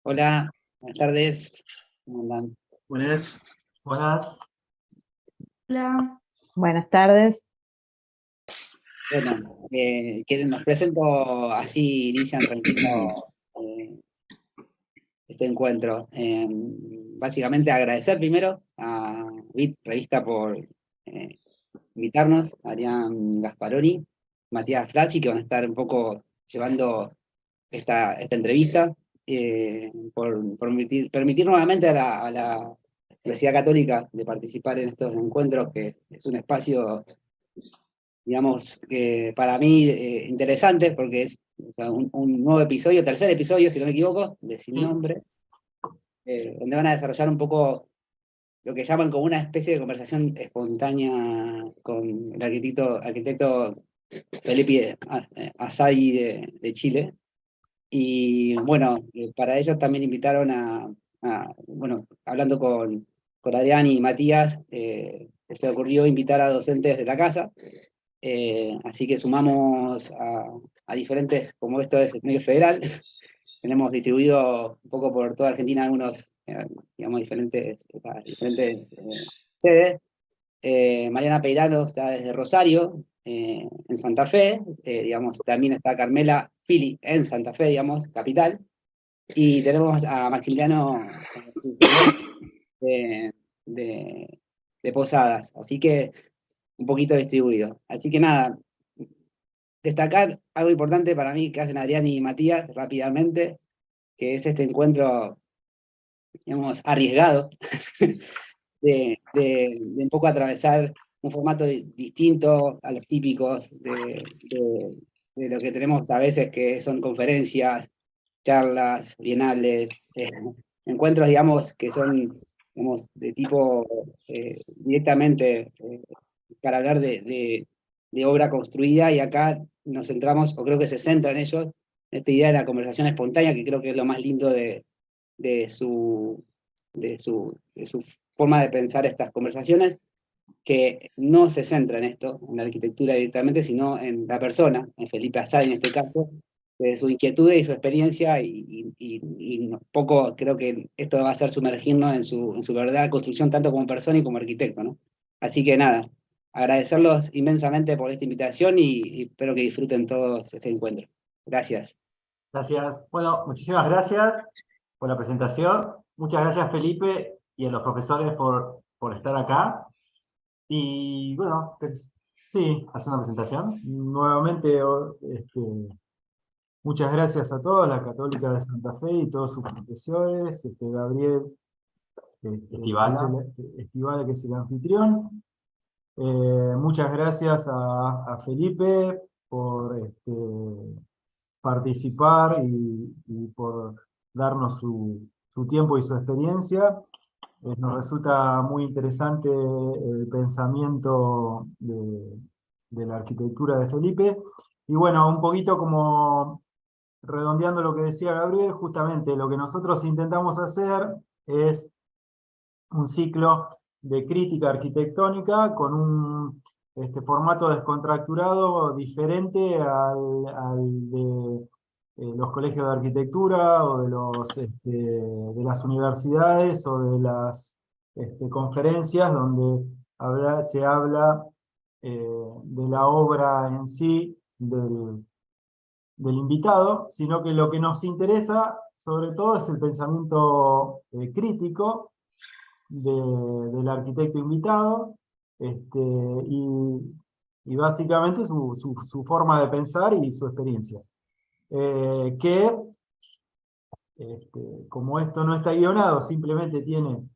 Hola, buenas tardes. ¿Cómo andan? Buenas, buenas. Hola, Buenas tardes. Bueno, nos presento así, inician tranquilo eh, este encuentro. Básicamente agradecer primero a BIT Revista por invitarnos, a Adrián Gasparoni, Matías Frazzi, que van a estar un poco llevando esta entrevista, por permitir nuevamente a la Universidad Católica de participar en estos encuentros, que es un espacio, digamos, que para mí interesante, porque es, o sea, un nuevo episodio, tercer episodio, si no me equivoco, de Sin Sí. Nombre, donde van a desarrollar un poco lo que llaman como una especie de conversación espontánea con el arquitecto Felipe Asadi de Chile. Y bueno, para ellos también invitaron bueno, hablando con Adrián y Matías, se le ocurrió invitar a docentes de la casa, así que sumamos a diferentes, como esto es medio federal, tenemos distribuido un poco por toda Argentina algunos, digamos, diferentes sedes. Mariana Peirano está desde Rosario, en Santa Fe, digamos, también está Carmela Fili en Santa Fe, digamos, capital, y tenemos a Maximiliano de, de, de Posadas, así que un poquito distribuido. Así que nada, destacar algo importante para mí que hacen Adrián y Matías rápidamente, que es este encuentro, digamos, arriesgado, de un poco atravesar un formato distinto a los típicos de lo que tenemos a veces, que son conferencias, charlas, bienales, encuentros, digamos, que son, digamos, de tipo directamente para hablar de obra construida, y acá nos centramos, o creo que se centra en ellos, en esta idea de la conversación espontánea, que creo que es lo más lindo de su, de su forma de pensar estas conversaciones, que no se centra en esto, en la arquitectura directamente, sino en la persona, en Felipe Azad en este caso, de su inquietud y su experiencia, y un poco creo que esto va a ser sumergirnos en su verdadera construcción, tanto como persona y como arquitecto, ¿no? Así que nada, agradecerlos inmensamente por esta invitación y espero que disfruten todos este encuentro. Gracias. Gracias. Bueno, muchísimas gracias por la presentación. Muchas gracias, Felipe, y a los profesores por estar acá. Y bueno, pues, sí, hacer una presentación. Nuevamente, muchas gracias a todos, la Católica de Santa Fe y todos sus profesores, Gabriel Estivala, que es el anfitrión. Muchas gracias a Felipe por participar y por darnos su tiempo y su experiencia. Nos resulta muy interesante el pensamiento de la arquitectura de Felipe. Y bueno, un poquito como redondeando lo que decía Gabriel, justamente lo que nosotros intentamos hacer es un ciclo de crítica arquitectónica con un formato descontracturado diferente al de los colegios de arquitectura o de las universidades o de las conferencias donde se habla de la obra en sí del invitado, sino que lo que nos interesa sobre todo es el pensamiento crítico del arquitecto invitado, este, y, y básicamente su forma de pensar y su experiencia. Que, como esto no está guionado, simplemente tiene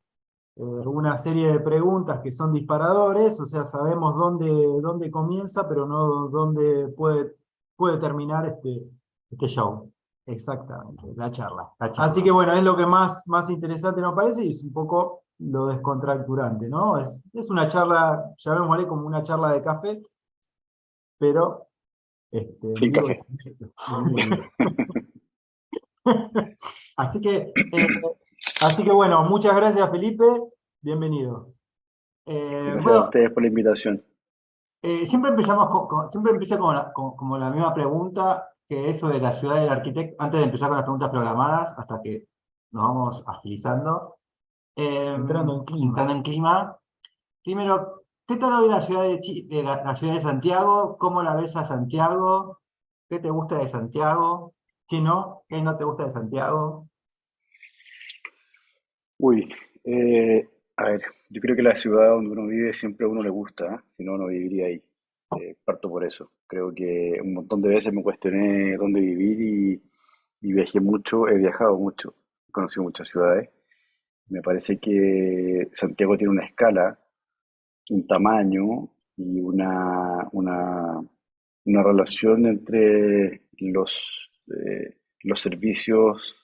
una serie de preguntas que son disparadores, o sea, sabemos dónde comienza, pero no dónde puede terminar este show. Exactamente, la charla. Así que bueno, es lo que más interesante nos parece y es un poco lo descontracturante, ¿no? Es una charla, llamémosle como una charla de café, pero Sin café. Así que, bueno, muchas gracias, Felipe, bienvenido. Gracias a Bueno, ustedes por la invitación. siempre empezamos siempre empiezo como la misma pregunta, que eso de la ciudad del arquitecto, antes de empezar con las preguntas programadas, hasta que nos vamos agilizando. Entrando en clima. Entrando en clima. Primero, ¿qué tal hoy la ciudad la ciudad de Santiago? ¿Cómo la ves a Santiago? ¿Qué te gusta de Santiago? ¿Qué no? ¿Qué no te gusta de Santiago? Uy, a ver, yo creo que la ciudad donde uno vive siempre a uno le gusta, ¿eh? Si no, no viviría ahí. Parto por eso. Creo que un montón de veces me cuestioné dónde vivir y viajé mucho, he viajado mucho, he conocido muchas ciudades. Me parece que Santiago tiene una escala, un tamaño y una relación entre los servicios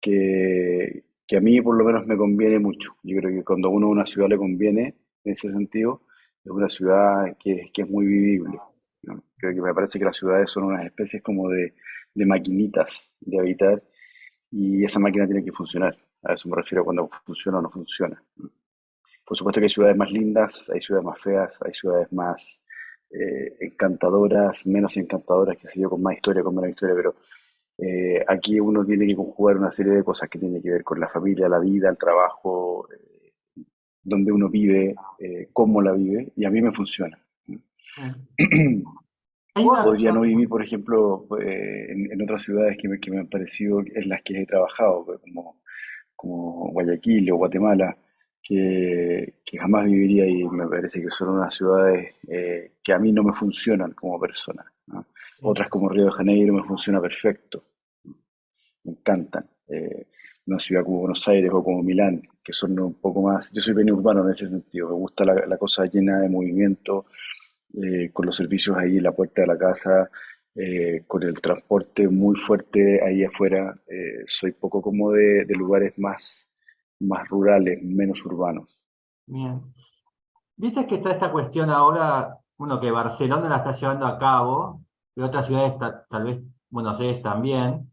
que a mí por lo menos me conviene mucho. Yo creo que cuando a uno a una ciudad le conviene, en ese sentido, es una ciudad que es muy vivible, ¿no? Creo que me parece que las ciudades son unas especies como de maquinitas de habitar y esa máquina tiene que funcionar. A eso me refiero cuando funciona o no funciona, ¿no? Por supuesto que hay ciudades más lindas, hay ciudades más feas, hay ciudades más encantadoras, menos encantadoras, que sé yo, con más historia, con menos historia, pero aquí uno tiene que conjugar una serie de cosas que tienen que ver con la familia, la vida, el trabajo, donde uno vive, cómo la vive, y a mí me funciona. Hay una, Podría no vivir, por ejemplo, en otras ciudades que me han parecido en las que he trabajado, pues, como Guayaquil o Guatemala, que jamás viviría ahí. Me parece que son unas ciudades que a mí no me funcionan como persona, ¿no? Otras como Río de Janeiro me funciona perfecto, me encantan. Una ciudad como Buenos Aires o como Milán, que son un poco más, yo soy bien urbano en ese sentido, me gusta la cosa llena de movimiento, con los servicios ahí en la puerta de la casa, con el transporte muy fuerte ahí afuera. Soy poco como de lugares más rurales, menos urbanos. bien. Viste que está esta cuestión ahora, bueno, que Barcelona la está llevando a cabo, y otras ciudades, tal vez Buenos Aires también.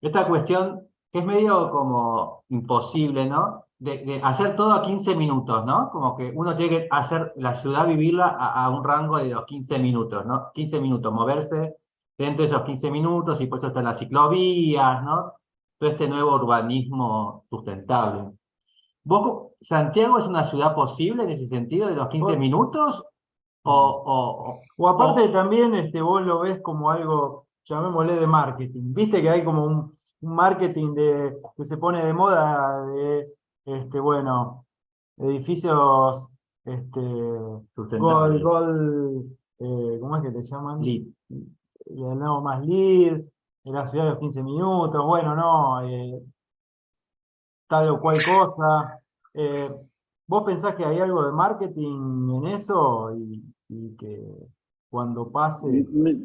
Esta cuestión que es medio como imposible, ¿no? De hacer todo a 15 minutos, ¿no? Como que uno tiene que hacer la ciudad, vivirla a un rango de los 15 minutos, ¿no? 15 minutos, moverse dentro de esos 15 minutos y por eso están las ciclovías, ¿no? Todo este nuevo urbanismo sustentable. Santiago es una ciudad posible en ese sentido de los 15 Vos- minutos? O aparte O también vos lo ves como algo, llamémosle de marketing. Viste que hay como un marketing que se pone de moda de, bueno, edificios, sustentable. ¿cómo es que te llaman? Li- No, más lead, de la ciudad de los 15 minutos, bueno, no, tal o cual cosa. Eh, ¿Vos pensás que hay algo de marketing en eso y que cuando pase... Me-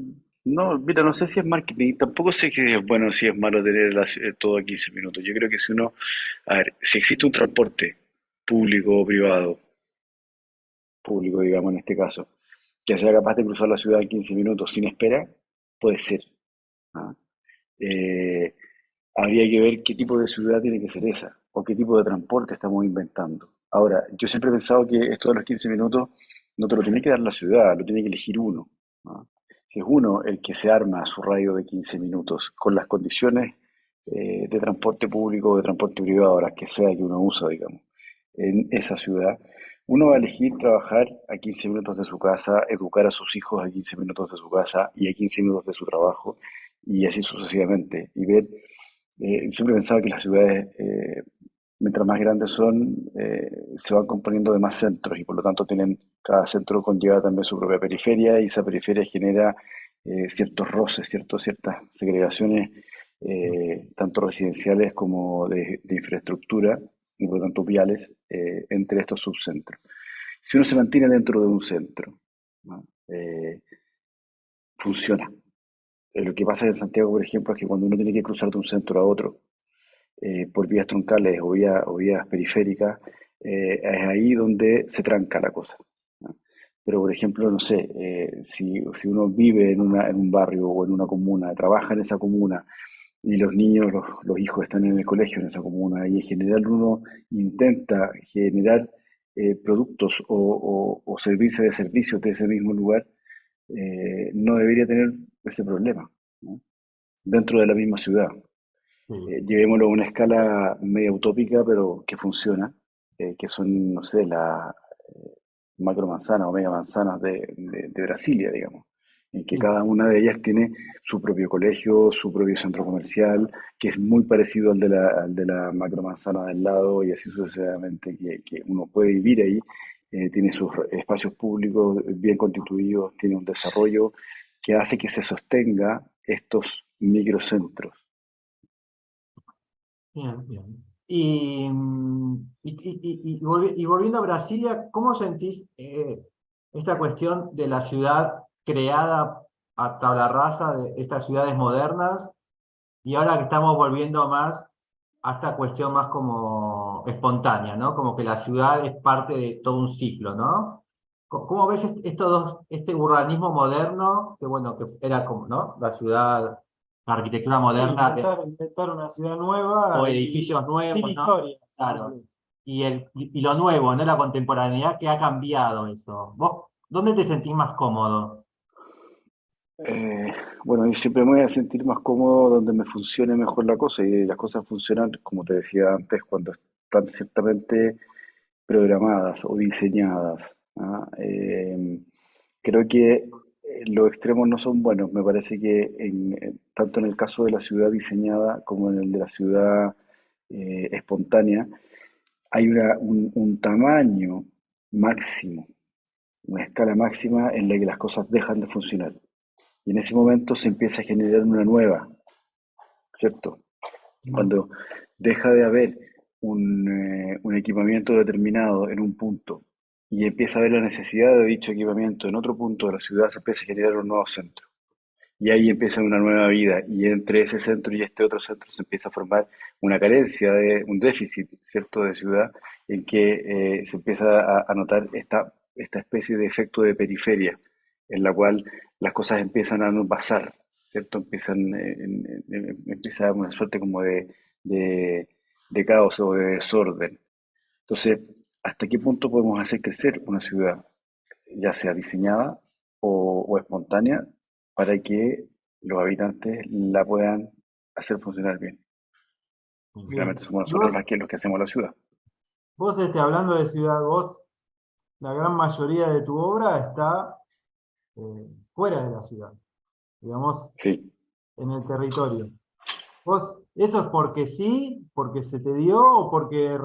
No, mira, no sé si es marketing, tampoco sé que es bueno si es malo tener todo a 15 minutos. Yo creo que si uno, a ver, si existe un transporte público o privado, público digamos en este caso, que sea capaz de cruzar la ciudad en 15 minutos sin espera, puede ser, ¿ah? Eh, Habría que ver qué tipo de ciudad tiene que ser esa, o qué tipo de transporte estamos inventando. Ahora, yo siempre he pensado que esto de los 15 minutos no te lo tiene que dar la ciudad, lo tiene que elegir uno, ¿no? Si es uno el que se arma su radio de 15 minutos, con las condiciones de transporte público o de transporte privado, las que sea que uno usa, digamos, en esa ciudad, uno va a elegir trabajar a 15 minutos de su casa, educar a sus hijos a 15 minutos de su casa y a 15 minutos de su trabajo, y así sucesivamente. Y ver, siempre he pensado que las ciudades, mientras más grandes son, se van componiendo de más centros y por lo tanto cada centro conlleva también su propia periferia y esa periferia genera ciertos roces, ciertas segregaciones, tanto residenciales como de infraestructura y por lo tanto viales, entre estos subcentros. Si uno se mantiene dentro de un centro, ¿no? Funciona. Lo que pasa en Santiago, por ejemplo, es que cuando uno tiene que cruzar de un centro a otro, por vías troncales o vías periféricas, es ahí donde se tranca la cosa, ¿no? Pero, por ejemplo, no sé, si uno vive en un barrio o en una comuna, trabaja en esa comuna y los niños, los hijos están en el colegio en esa comuna y en general uno intenta generar productos o servirse de servicios de ese mismo lugar, no debería tener ese problema, ¿no? Dentro de la misma ciudad. Sí. Llevémoslo a una escala media utópica, pero que funciona, que son, no sé, las macromanzanas o megamanzanas de Brasilia, digamos, en que Sí. cada una de ellas tiene su propio colegio, su propio centro comercial, que es muy parecido al de la macromanzana del lado y así sucesivamente, que uno puede vivir ahí, tiene sus espacios públicos bien constituidos, tiene un desarrollo que hace que se sostenga estos microcentros. Bien, bien. Y volviendo a Brasilia, ¿cómo sentís esta cuestión de la ciudad creada a tabla rasa, de estas ciudades modernas, y ahora que estamos volviendo más a esta cuestión más como espontánea, ¿no? Como que la ciudad es parte de todo un ciclo, ¿no? ¿Cómo ves estos dos, este urbanismo moderno, que bueno, que era como, ¿no? La ciudad, la arquitectura Sí, moderna, inventar una ciudad nueva o y edificios nuevos, sin ¿no? historia. Claro. Y lo nuevo, ¿no? La contemporaneidad que ha cambiado eso. ¿Vos dónde te sentís más cómodo? Eh, bueno, yo siempre me voy a sentir más cómodo donde me funcione mejor la cosa y las cosas funcionan, como te decía antes, cuando están ciertamente programadas o diseñadas. ¿Ah? Creo que los extremos no son buenos. Me parece que tanto en el caso de la ciudad diseñada como en el de la ciudad espontánea, hay un tamaño máximo, una escala máxima en la que las cosas dejan de funcionar. Y en ese momento se empieza a generar una nueva, ¿cierto? Cuando deja de haber un equipamiento determinado en un punto y empieza a haber la necesidad de dicho equipamiento en otro punto de la ciudad, se empieza a generar un nuevo centro. Y ahí empieza una nueva vida. Y entre ese centro y este otro centro se empieza a formar una carencia, un déficit, ¿cierto?, de ciudad, en que se empieza a notar esta especie de efecto de periferia, en la cual las cosas empiezan a no pasar, ¿cierto? Empieza una suerte como de, de caos o de desorden. Entonces, ¿hasta qué punto podemos hacer crecer una ciudad, ya sea diseñada o espontánea, para que los habitantes la puedan hacer funcionar bien? Bien. Finalmente somos Y nosotros vos, los que hacemos la ciudad. hablando de ciudad, vos, la gran mayoría de tu obra está fuera de la ciudad, digamos, Sí. en el territorio. ¿Vos, eso es porque sí, porque se te dio, o porque,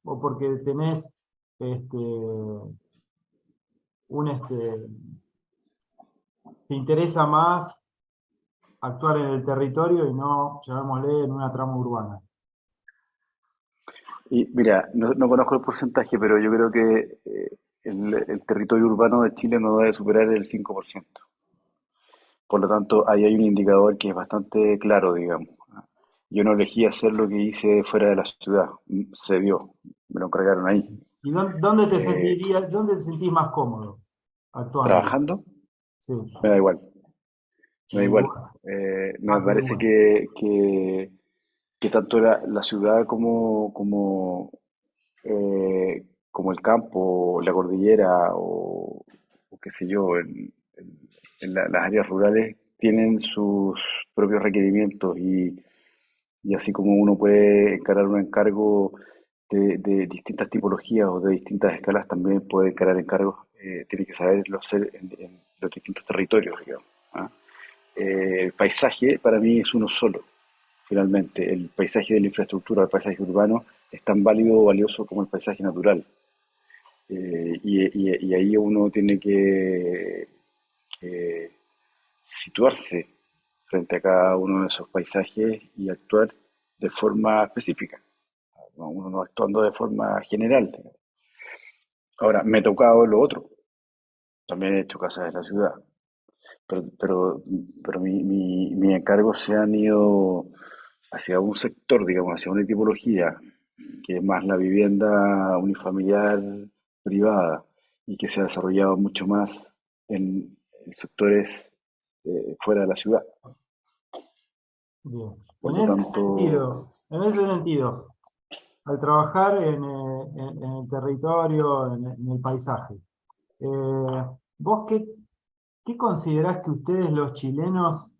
o porque tenés este, te interesa más actuar en el territorio y no, llamémosle, en una trama urbana? Y mira, no conozco el porcentaje, pero yo creo que el territorio urbano de Chile no debe superar el 5%. Por lo tanto, ahí hay un indicador que es bastante claro, digamos. Yo no elegí hacer lo que hice fuera de la ciudad, se dio, me lo encargaron ahí. ¿Y dónde te Eh, sentirías, dónde te sentís más cómodo actuando? Trabajando, Sí, me da igual, me en da el igual. lugar. Me Ah, qué parece bueno. que tanto la ciudad como el campo, la cordillera o qué sé yo, las áreas rurales tienen sus propios requerimientos y así como uno puede encarar un encargo de distintas tipologías o de distintas escalas, también puede encarar encargos, tiene que saberlo hacer en los distintos territorios, digamos. ¿Ah? El paisaje para mí es uno solo, finalmente. El paisaje de la infraestructura, el paisaje urbano, es tan válido o valioso como el paisaje natural. Y ahí uno tiene que situarse frente a cada uno de esos paisajes y actuar de forma específica, ¿no? Uno no actuando de forma general. Ahora, me ha tocado lo otro, también he hecho casas de la ciudad, pero, pero, pero mis encargos se han ido hacia un sector, digamos, hacia una tipología, que es más la vivienda unifamiliar privada y que se ha desarrollado mucho más en sectores fuera de la ciudad. Bien. Por lo tanto, En ese sentido, al trabajar en el territorio, en el paisaje, ¿vos qué, qué considerás que ustedes los chilenos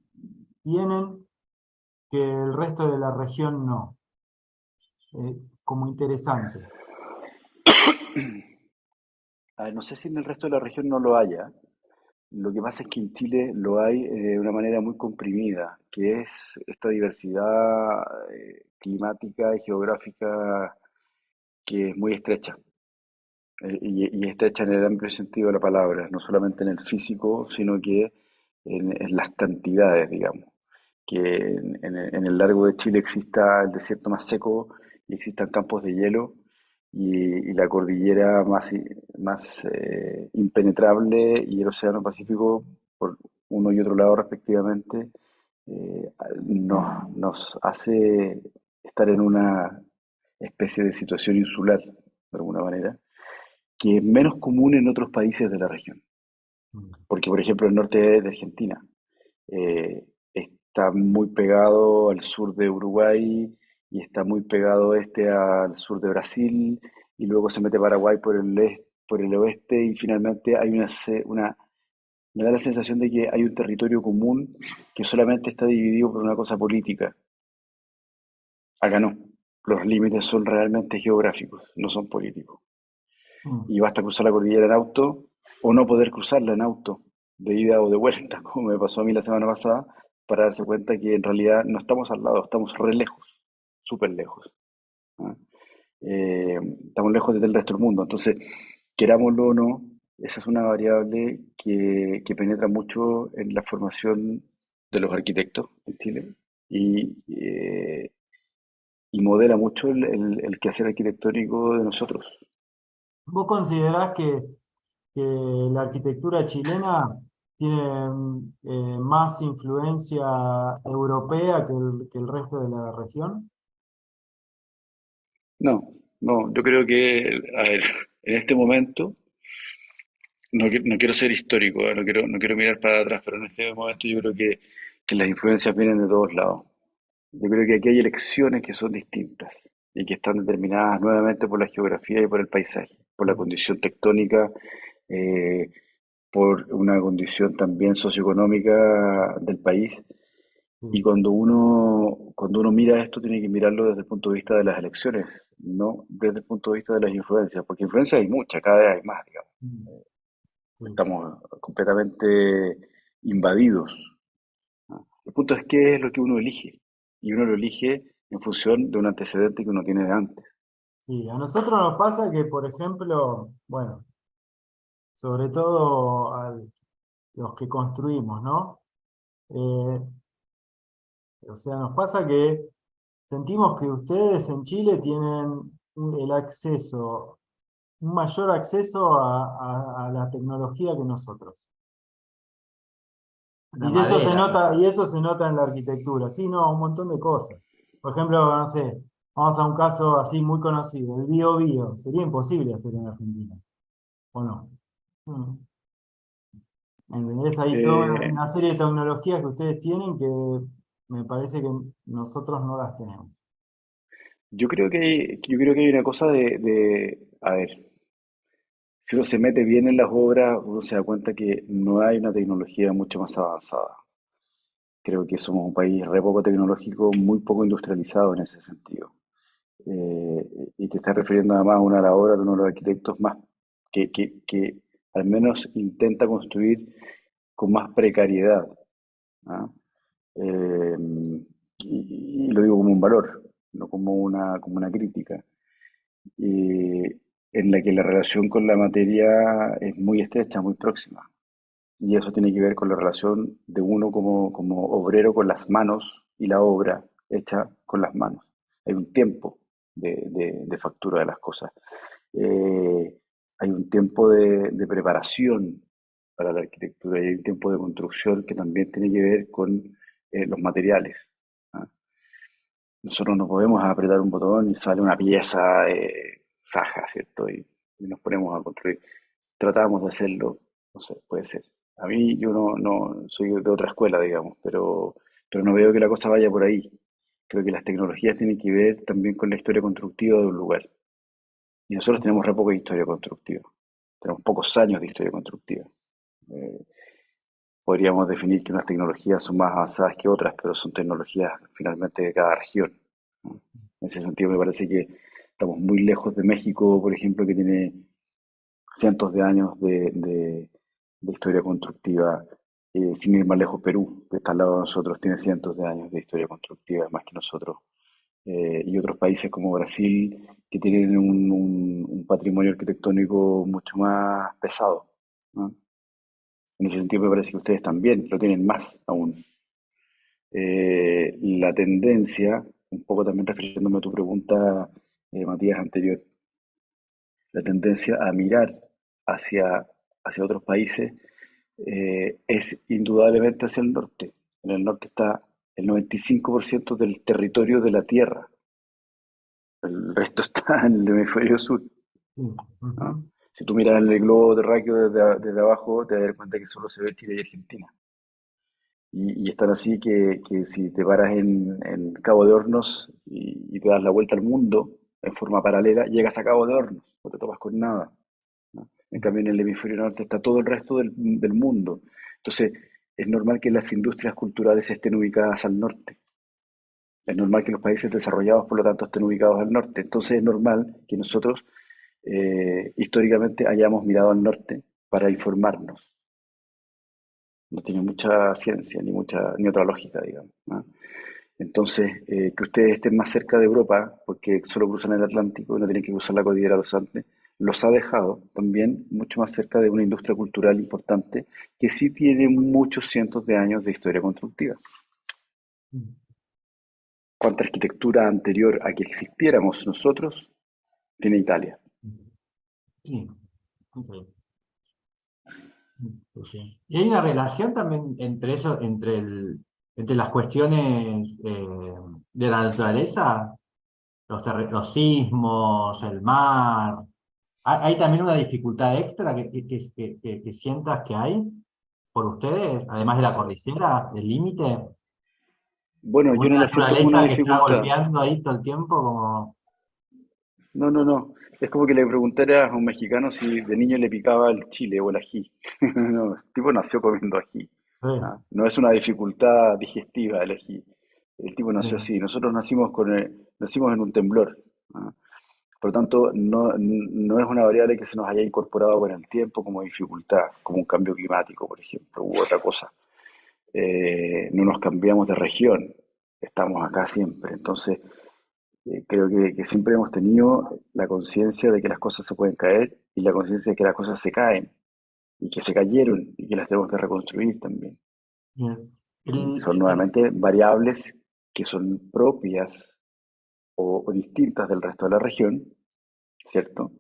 tienen que el resto de la región no? Como interesante. A ver, no sé si en el resto de la región no lo haya. Lo que pasa es que en Chile lo hay de una manera muy comprimida, que es esta diversidad climática y geográfica que es muy estrecha. Y estrecha en el amplio sentido de la palabra, no solamente en el físico, sino que en las cantidades, digamos. Que en el largo de Chile exista el desierto más seco y existan campos de hielo y la cordillera más impenetrable y el océano Pacífico por uno y otro lado respectivamente, nos hace estar en una especie de situación insular, de alguna manera, que es menos común en otros países de la región. Porque, por ejemplo, el norte de Argentina está muy pegado al sur de Uruguay y está muy pegado al sur de Brasil y luego se mete Paraguay por el oeste y finalmente hay me da la sensación de que hay un territorio común que solamente está dividido por una cosa política. Acá no. Los límites son realmente geográficos, no son políticos. Y basta cruzar la cordillera en auto o no poder cruzarla en auto, de ida o de vuelta, como me pasó a mí la semana pasada, para darse cuenta que en realidad no estamos al lado, estamos re lejos, súper lejos. ¿Ah? Estamos lejos del resto del mundo. Entonces, querámoslo o no, esa es una variable que penetra mucho en la formación de los arquitectos en Chile y, y modela mucho el quehacer arquitectónico de nosotros. ¿Vos considerás que la arquitectura chilena tiene más influencia europea que el resto de la región? No, no, yo creo que, a ver, en este momento, no quiero ser histórico, no quiero mirar para atrás, pero en este momento yo creo que las influencias vienen de todos lados. Yo creo que aquí hay elecciones que son distintas y que están determinadas nuevamente por la geografía y por el paisaje, por la condición tectónica, eh, por una condición también socioeconómica del país. Y Sí. cuando uno mira esto, tiene que mirarlo desde el punto de vista de las elecciones, no desde el punto de vista de las influencias, porque influencias hay muchas, cada vez hay más, digamos. Sí. Estamos completamente invadidos, ¿no? El punto es qué es lo que uno elige, y uno lo elige en función de un antecedente que uno tiene de antes. Sí, a nosotros nos pasa que, por ejemplo, bueno, sobre todo a los que construimos, ¿no? Eh, o sea, nos pasa que sentimos que ustedes en Chile tienen el acceso, un mayor acceso a la tecnología que nosotros. La madera. Y eso se nota en la arquitectura, sí, no, un montón de cosas. Por ejemplo, no sé, vamos a un caso así muy conocido, el Bío. Sería imposible hacer en Argentina, ¿o no? Mm. ¿Entendés? Hay toda Eh, una serie de tecnologías que ustedes tienen que me parece que nosotros no las tenemos. yo creo que hay una cosa a ver, si uno se mete bien en las obras, uno se da cuenta que no hay una tecnología mucho más avanzada. Creo que somos un país re poco tecnológico, muy poco industrializado en ese sentido. Eh, y te estás refiriendo además a una de las obras de uno de los arquitectos más que al menos intenta construir con más precariedad. ¿Ah? Eh, y lo digo como un valor, no como una crítica. En la que la relación con la materia es muy estrecha, muy próxima. Y eso tiene que ver con la relación de uno como obrero con las manos y la obra hecha con las manos. Hay un tiempo de factura de las cosas. Eh, Hay un tiempo de preparación para la arquitectura y hay un tiempo de construcción que también tiene que ver con los materiales. ¿Ah? Nosotros no podemos apretar un botón y sale una pieza saja, ¿cierto? Y nos ponemos a construir. Tratamos de hacerlo, no sé, puede ser. A mí yo no soy de otra escuela, digamos, pero no veo que la cosa vaya por ahí. Creo que las tecnologías tienen que ver también con la historia constructiva de un lugar. Y nosotros tenemos re poca historia constructiva. Tenemos pocos años de historia constructiva. Eh, podríamos definir que unas tecnologías son más avanzadas que otras, pero son tecnologías finalmente de cada región, ¿no? En ese sentido me parece que estamos muy lejos de México, por ejemplo, que tiene cientos de años de historia constructiva. Sin ir más lejos, Perú, que está al lado de nosotros, tiene cientos de años de historia constructiva, más que nosotros. Y otros países como Brasil, que tienen un patrimonio arquitectónico mucho más pesado, ¿no? En ese sentido me parece que ustedes también lo tienen más aún. La tendencia, un poco también refiriéndome a tu pregunta, Matías, anterior, la tendencia a mirar hacia, hacia otros países es indudablemente hacia el norte. En el norte está el 95% del territorio de la Tierra. El resto está en el hemisferio sur, Sí, ¿no? ujú, Si tú miras el globo terráqueo desde abajo, te das cuenta que solo se ve Chile y Argentina. Y es tan así que si te paras en Cabo de Hornos y te das la vuelta al mundo en forma paralela, llegas a Cabo de Hornos, no te topas con nada, ¿no? En cambio, en el hemisferio norte está todo el resto del mundo. Entonces, es normal que las industrias culturales estén ubicadas al norte. Es normal que los países desarrollados, por lo tanto, estén ubicados al norte. Entonces, es normal que nosotros históricamente hayamos mirado al norte para informarnos. No tiene mucha ciencia ni otra lógica, digamos, ¿no? Entonces, que ustedes estén más cerca de Europa, porque solo cruzan el Atlántico y no tienen que cruzar la cordillera de los Andes, los ha dejado también mucho más cerca de una industria cultural importante que sí tiene muchos cientos de años de historia constructiva. mm, ¿Cuánta arquitectura anterior a que existiéramos nosotros tiene Italia? Sí, ok. Sí, sí. Y hay una relación también entre eso, entre las cuestiones de la naturaleza, los sismos, el mar. ¿Hay también una dificultad extra que sientas que hay por ustedes, además de la cordillera, el límite? Bueno, yo Una no la siento como una naturaleza que está dificultad. golpeando ahí todo el tiempo, como... No, no, no. Es como que le preguntaras a un mexicano si de niño le picaba el chile o el ají. No, el tipo nació comiendo ají. Sí, ¿Ah? No es una dificultad digestiva el ají. El tipo sí, nació así. Nosotros nacimos nacimos en un temblor. ¿Ah? Por lo tanto, no es una variable que se nos haya incorporado con el tiempo como dificultad, como un cambio climático, por ejemplo, u otra cosa. No nos cambiamos de región, estamos acá siempre. Entonces, creo que siempre hemos tenido la conciencia de que las cosas se pueden caer y la conciencia de que las cosas se caen y que se cayeron y que las tenemos que reconstruir también. bien. Y son nuevamente variables que son propias o distintas del resto de la región, ¿cierto?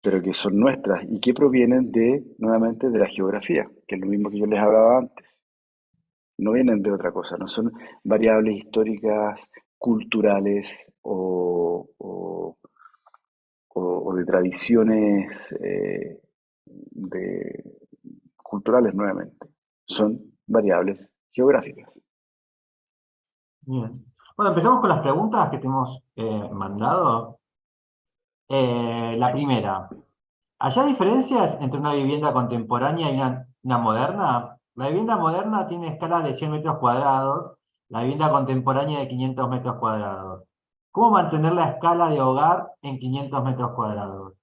Pero que son nuestras y que provienen nuevamente, de la geografía, que es lo mismo que yo les hablaba antes. No vienen de otra cosa, no son variables históricas, culturales o de tradiciones de, culturales nuevamente. Son variables geográficas. Bien. Bueno, empezamos con las preguntas que te hemos mandado. La primera, ¿allá hay diferencias entre una vivienda contemporánea y una moderna? La vivienda moderna tiene escala de 100 metros cuadrados, la vivienda contemporánea de 500 metros cuadrados. ¿Cómo mantener la escala de hogar en 500 metros cuadrados?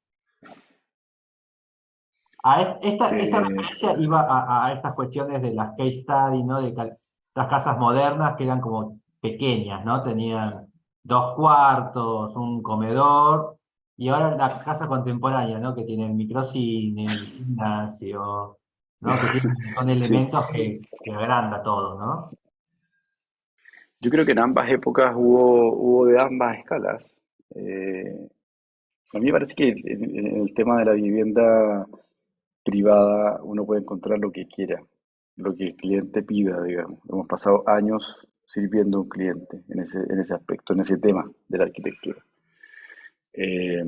Esta Eh, referencia iba a estas cuestiones de las case study, ¿no? Las casas modernas que eran como pequeñas, ¿no? Tenían dos cuartos, un comedor, y ahora la casa contemporánea, ¿no? Que tiene el microcine, el gimnasio, ¿no? Que tiene un montón de sí, elementos que agranda todo, ¿no? yo creo que en ambas épocas hubo de ambas escalas. Eh, a mí me parece que en el tema de la vivienda privada uno puede encontrar lo que quiera, lo que el cliente pida, digamos. Hemos pasado años sirviendo a un cliente en ese aspecto, en ese tema de la arquitectura. Eh,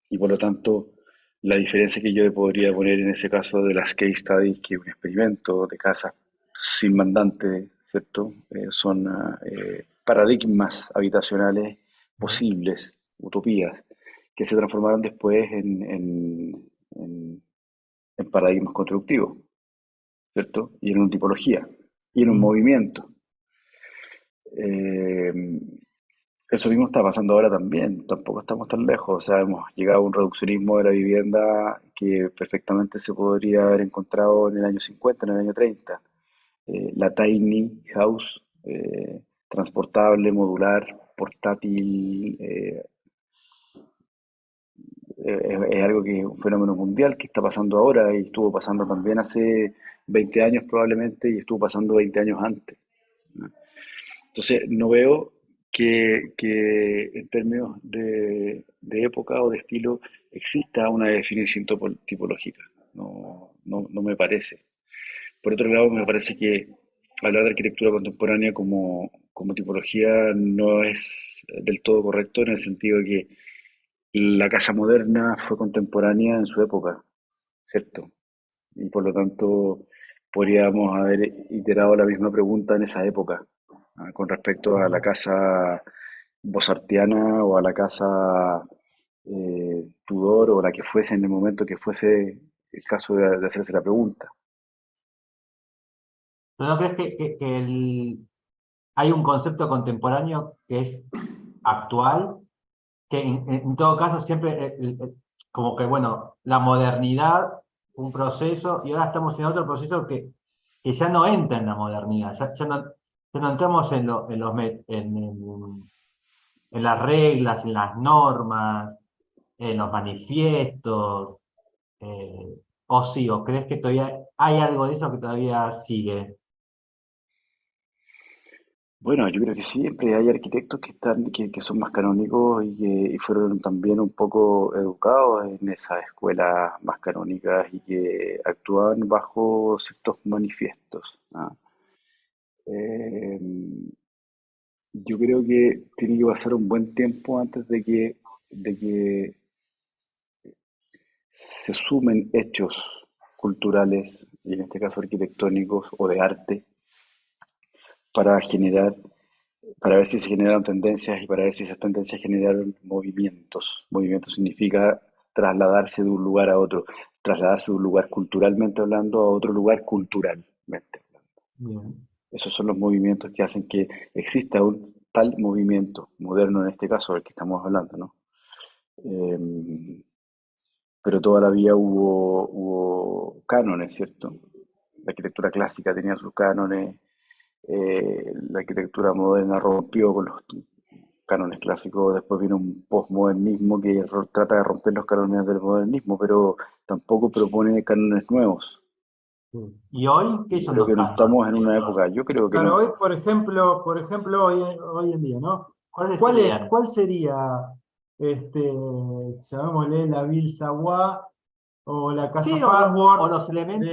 y por lo tanto, la diferencia que yo podría poner en ese caso de las case studies, que es un experimento de casas sin mandante, ¿cierto? Son paradigmas habitacionales posibles, utopías, que se transformaron después en paradigmas constructivos. ¿cierto? Y en una tipología, y en un movimiento. Eh, Eso mismo está pasando ahora también, tampoco estamos tan lejos, o sea, hemos llegado a un reduccionismo de la vivienda que perfectamente se podría haber encontrado en el año 50, en el año 30. La tiny house, transportable, modular, portátil, es algo que es un fenómeno mundial que está pasando ahora y estuvo pasando también hace 20 años probablemente y estuvo pasando 20 años antes, ¿no? Entonces, no veo que en términos de época o de estilo exista una definición tipológica. No, no me parece. Por otro lado, me parece que hablar de arquitectura contemporánea como tipología no es del todo correcto en el sentido de que la casa moderna fue contemporánea en su época, ¿cierto? Y por lo tanto podríamos haber iterado la misma pregunta en esa época, con respecto a la casa bosartiana o a la casa Tudor o la que fuese en el momento que fuese el caso de hacerse la pregunta. ¿Pero no crees hay un concepto contemporáneo que es actual, que en todo caso siempre, como que, bueno, la modernidad, un proceso, y ahora estamos en otro proceso que ya no entra en la modernidad, ya no entramos en las reglas, en las normas, en los manifiestos, o sí, o crees que todavía hay algo de eso que todavía sigue? Bueno, yo creo que siempre hay arquitectos que son más canónicos y fueron también un poco educados en esas escuelas más canónicas y que actúan bajo ciertos manifiestos, ¿ah? Eh, yo creo que tiene que pasar un buen tiempo antes de que se sumen hechos culturales, y en este caso arquitectónicos o de arte, para generar, para ver si se generan tendencias y para ver si esas tendencias generan movimientos. Movimiento significa trasladarse de un lugar a otro, trasladarse de un lugar culturalmente hablando a otro lugar culturalmente hablando. Bien. Esos son los movimientos que hacen que exista un tal movimiento moderno, en este caso, del que estamos hablando, ¿no? Eh, pero toda la vida hubo cánones, ¿cierto? La arquitectura clásica tenía sus cánones, la arquitectura moderna rompió con los cánones clásicos, después vino un postmodernismo que trata de romper los cánones del modernismo, pero tampoco propone cánones nuevos. Sí. ¿Y hoy qué Yo son creo los que no cánones? estamos en una época, yo creo que Claro, no. hoy, por ejemplo, hoy en día, ¿no? ¿Cuáles serían? ¿Cuál sería, llamémosle la Ville Savoie o la Casa Sí, o Farnsworth, los elementos.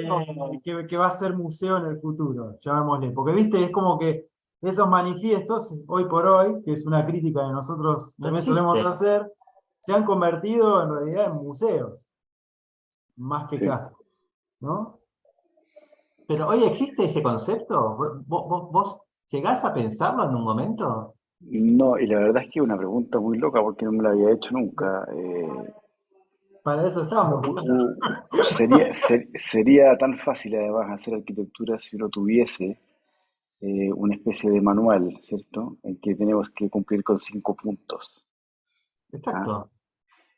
que va a ser museo en el futuro, llamémosle? Porque, viste, es como que esos manifiestos, hoy por hoy, que es una crítica que nosotros No también solemos existe. hacer, se han convertido en realidad en museos, más que Sí. casas, ¿no? Pero hoy existe ese concepto. ¿Vos llegás a pensarlo en un momento? No, y la verdad es que es una pregunta muy loca porque no me la había hecho nunca. Para eso estamos. Sería tan fácil además hacer arquitectura si uno tuviese una especie de manual, ¿cierto? En que tenemos que cumplir con 5 puntos. ¿Ah? Exacto.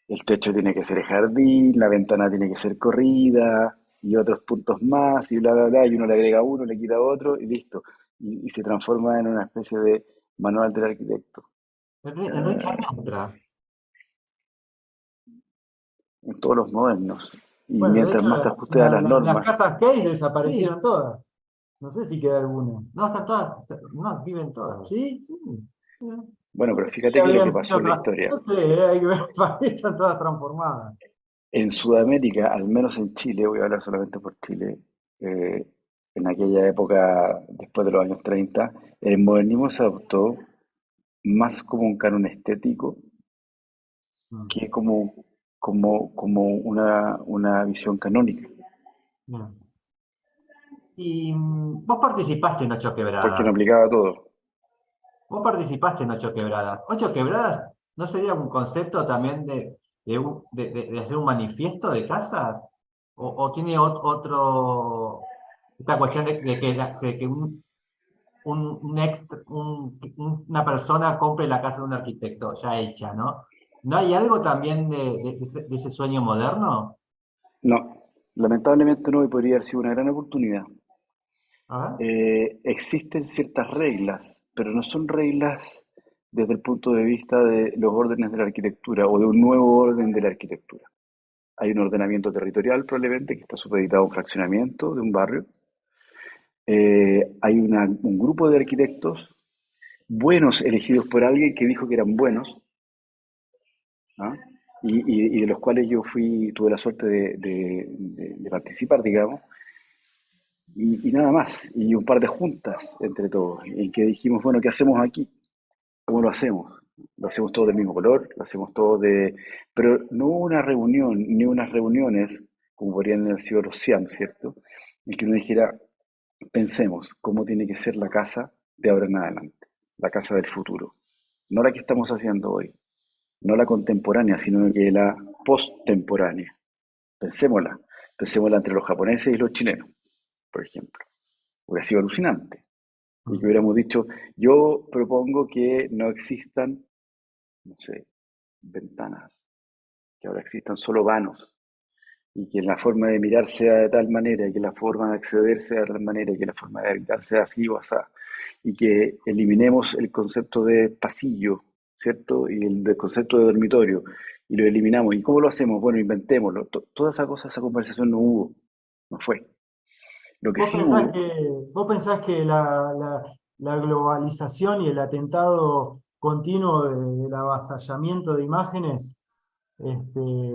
El techo tiene que ser jardín, la ventana tiene que ser corrida y otros puntos más y bla, bla, bla, y uno le agrega uno, le quita otro y listo. Y se transforma en una especie de manual del arquitecto. Enrique Alcántara. En todos los modernos. Y Bueno, de mientras hecho, más te ajustes a las las normas, casas Case Sí, desaparecieron todas. No sé si queda alguna. no, están todas, no, viven todas. ¿Sí? Sí. bueno, No pero sé si fíjate que lo habían que sido pasó en la historia, no sé, hay que ver, para mí están todas transformadas. en Sudamérica, al menos en Chile, voy a hablar solamente por Chile, eh, en aquella época, después de los años 30, el modernismo se adoptó más como un canon estético Mm, que como una visión canónica, Bien. Y vos participaste en Ocho porque no Quebradas. aplicaba a todo. Vos participaste en Ocho Quebradas. ¿Ocho Quebradas no sería un concepto también de hacer un manifiesto de casas? ¿O tiene otro? esta cuestión de que una persona compre la casa de un arquitecto ya hecha, ¿no? ¿No hay algo también de ese sueño moderno? No, lamentablemente no, y podría haber sido una gran oportunidad. A ver. Existen ciertas reglas, pero no son reglas desde el punto de vista de los órdenes de la arquitectura o de un nuevo orden de la arquitectura. Hay un ordenamiento territorial probablemente que está supeditado a un fraccionamiento de un barrio. Hay un grupo de arquitectos buenos elegidos por alguien que dijo que eran buenos, ¿ah? Y de los cuales yo tuve la suerte de participar, digamos, y nada más, y un par de juntas entre todos, en que dijimos, bueno, ¿qué hacemos aquí? ¿Cómo lo hacemos? Lo hacemos todos del mismo color, lo hacemos todos de... Pero no hubo una reunión, ni unas reuniones, como podrían haber sido los SIAM, ¿cierto? En que uno dijera, pensemos cómo tiene que ser la casa de ahora en adelante, la casa del futuro. No la que estamos haciendo hoy, no la contemporánea, sino que la postemporánea. Pensémosla, pensémosla entre los japoneses y los chilenos, por ejemplo. Hubiera sido alucinante. Y que hubiéramos dicho, yo propongo que no existan, no sé, ventanas, que ahora existan solo vanos, y que la forma de mirar sea de tal manera, y que la forma de acceder sea de tal manera, y que la forma de habitar sea así o así, y que eliminemos el concepto de pasillo, ¿cierto? Y el concepto de dormitorio, y lo eliminamos. ¿Y cómo lo hacemos? Bueno, inventémoslo. Toda esa cosa, esa conversación no hubo, no fue. Lo que ¿Vos sí pensás hubo, que, vos pensás que la globalización y el atentado continuo del avasallamiento de imágenes este,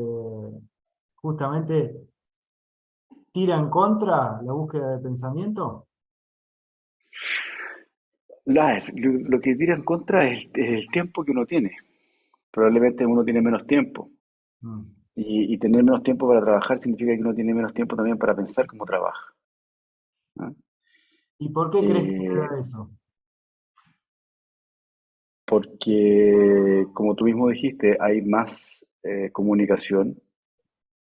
justamente tira en contra la búsqueda de pensamiento? lo que tira en contra es el tiempo que uno tiene. Probablemente uno tiene menos tiempo. Mm. Y tener menos tiempo para trabajar significa que uno tiene menos tiempo también para pensar cómo trabaja, ¿no? ¿Y por qué crees que se Eh, da eso? Porque, como tú mismo dijiste, hay más comunicación,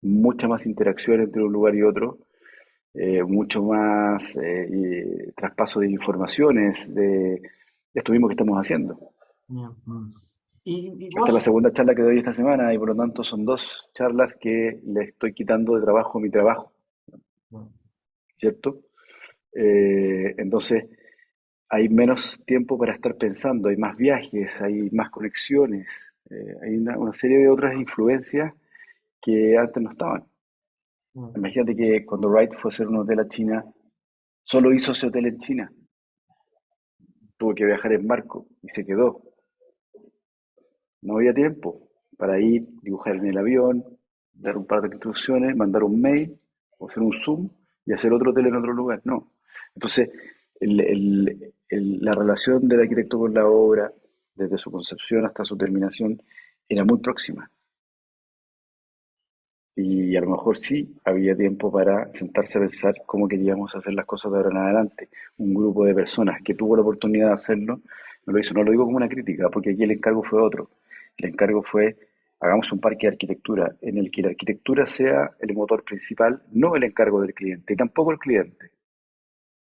mucha más interacción entre un lugar y otro, mucho más traspaso de informaciones, de esto mismo que estamos haciendo. Bien, mm. Y Esta es la vos, segunda charla que doy esta semana y por lo tanto son dos charlas que le estoy quitando de trabajo a mi trabajo, bueno, ¿cierto? Entonces, hay menos tiempo para estar pensando, hay más viajes, hay más conexiones, hay una serie de otras influencias que antes no estaban. bueno, Imagínate que cuando Wright fue a hacer un hotel a China, solo hizo ese hotel en China. Tuvo que viajar en barco y se quedó. No había tiempo para ir, dibujar en el avión, dar un par de instrucciones, mandar un mail o hacer un Zoom y hacer otro hotel en otro lugar. No. Entonces, la relación del arquitecto con la obra, desde su concepción hasta su terminación, era muy próxima. Y a lo mejor sí había tiempo para sentarse a pensar cómo queríamos hacer las cosas de ahora en adelante. Un grupo de personas que tuvo la oportunidad de hacerlo, no lo hizo. No lo digo como una crítica, porque aquí el encargo fue otro. El encargo fue, hagamos un parque de arquitectura en el que la arquitectura sea el motor principal, no el encargo del cliente, y tampoco el cliente.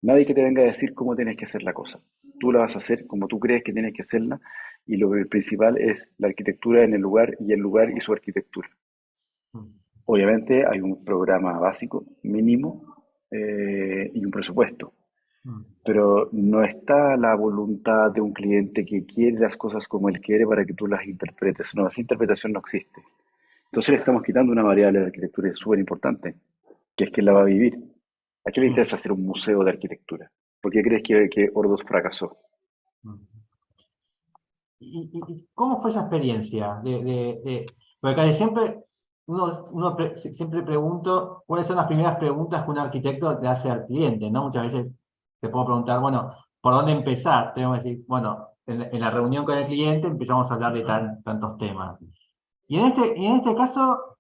Nadie que te venga a decir cómo tienes que hacer la cosa. Tú la vas a hacer como tú crees que tienes que hacerla, y lo principal es la arquitectura en el lugar y el lugar y su arquitectura. mm, Obviamente hay un programa básico, mínimo, y un presupuesto, mm, pero no está la voluntad de un cliente que quiere las cosas como él quiere para que tú las interpretes. No, esa interpretación no existe. Entonces le estamos quitando una variable de la arquitectura y es súper importante, que es que la va a vivir. ¿A qué le mm, interesa hacer un museo de arquitectura? ¿Por qué crees que Ordos fracasó? mm. ¿Y cómo fue esa experiencia? Porque casi siempre, siempre pregunto cuáles son las primeras preguntas que un arquitecto le hace al cliente, ¿no? Muchas veces te puedo preguntar, bueno, ¿por dónde empezar? Tengo que decir, bueno, en la reunión con el cliente empezamos a hablar de tantos temas. Y en este caso,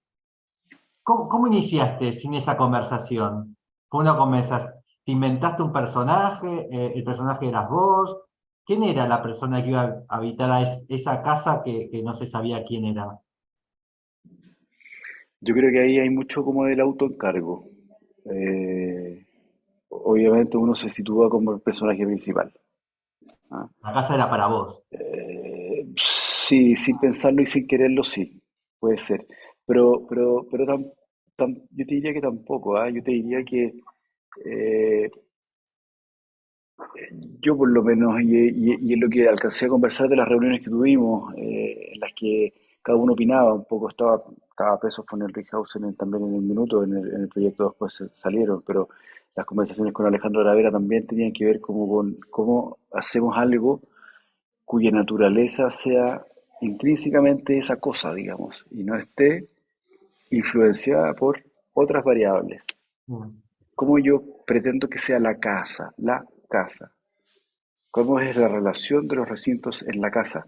¿cómo iniciaste sin esa conversación? ¿Fue una conversación? ¿Te inventaste un personaje? ¿El personaje eras vos? ¿Quién era la persona que iba a habitar esa casa que no se sabía quién era? Yo creo que ahí hay mucho como del autoencargo. Eh, obviamente uno se sitúa como el personaje principal. ¿Ah? La casa era para vos. Sí, sin pensarlo y sin quererlo, sí, puede ser. Pero yo te diría que tampoco, ¿ah? Yo te diría que eh, yo por lo menos, y es lo que alcancé a conversar de las reuniones que tuvimos, en las que cada uno opinaba un poco, estaba preso con el Rickhausen también en el minuto, en el proyecto después salieron, pero las conversaciones con Alejandro Aravera también tenían que ver como con cómo hacemos algo cuya naturaleza sea intrínsecamente esa cosa, digamos, y no esté influenciada por otras variables. Mm. ¿Cómo yo pretendo que sea la casa? ¿Cómo es la relación de los recintos en la casa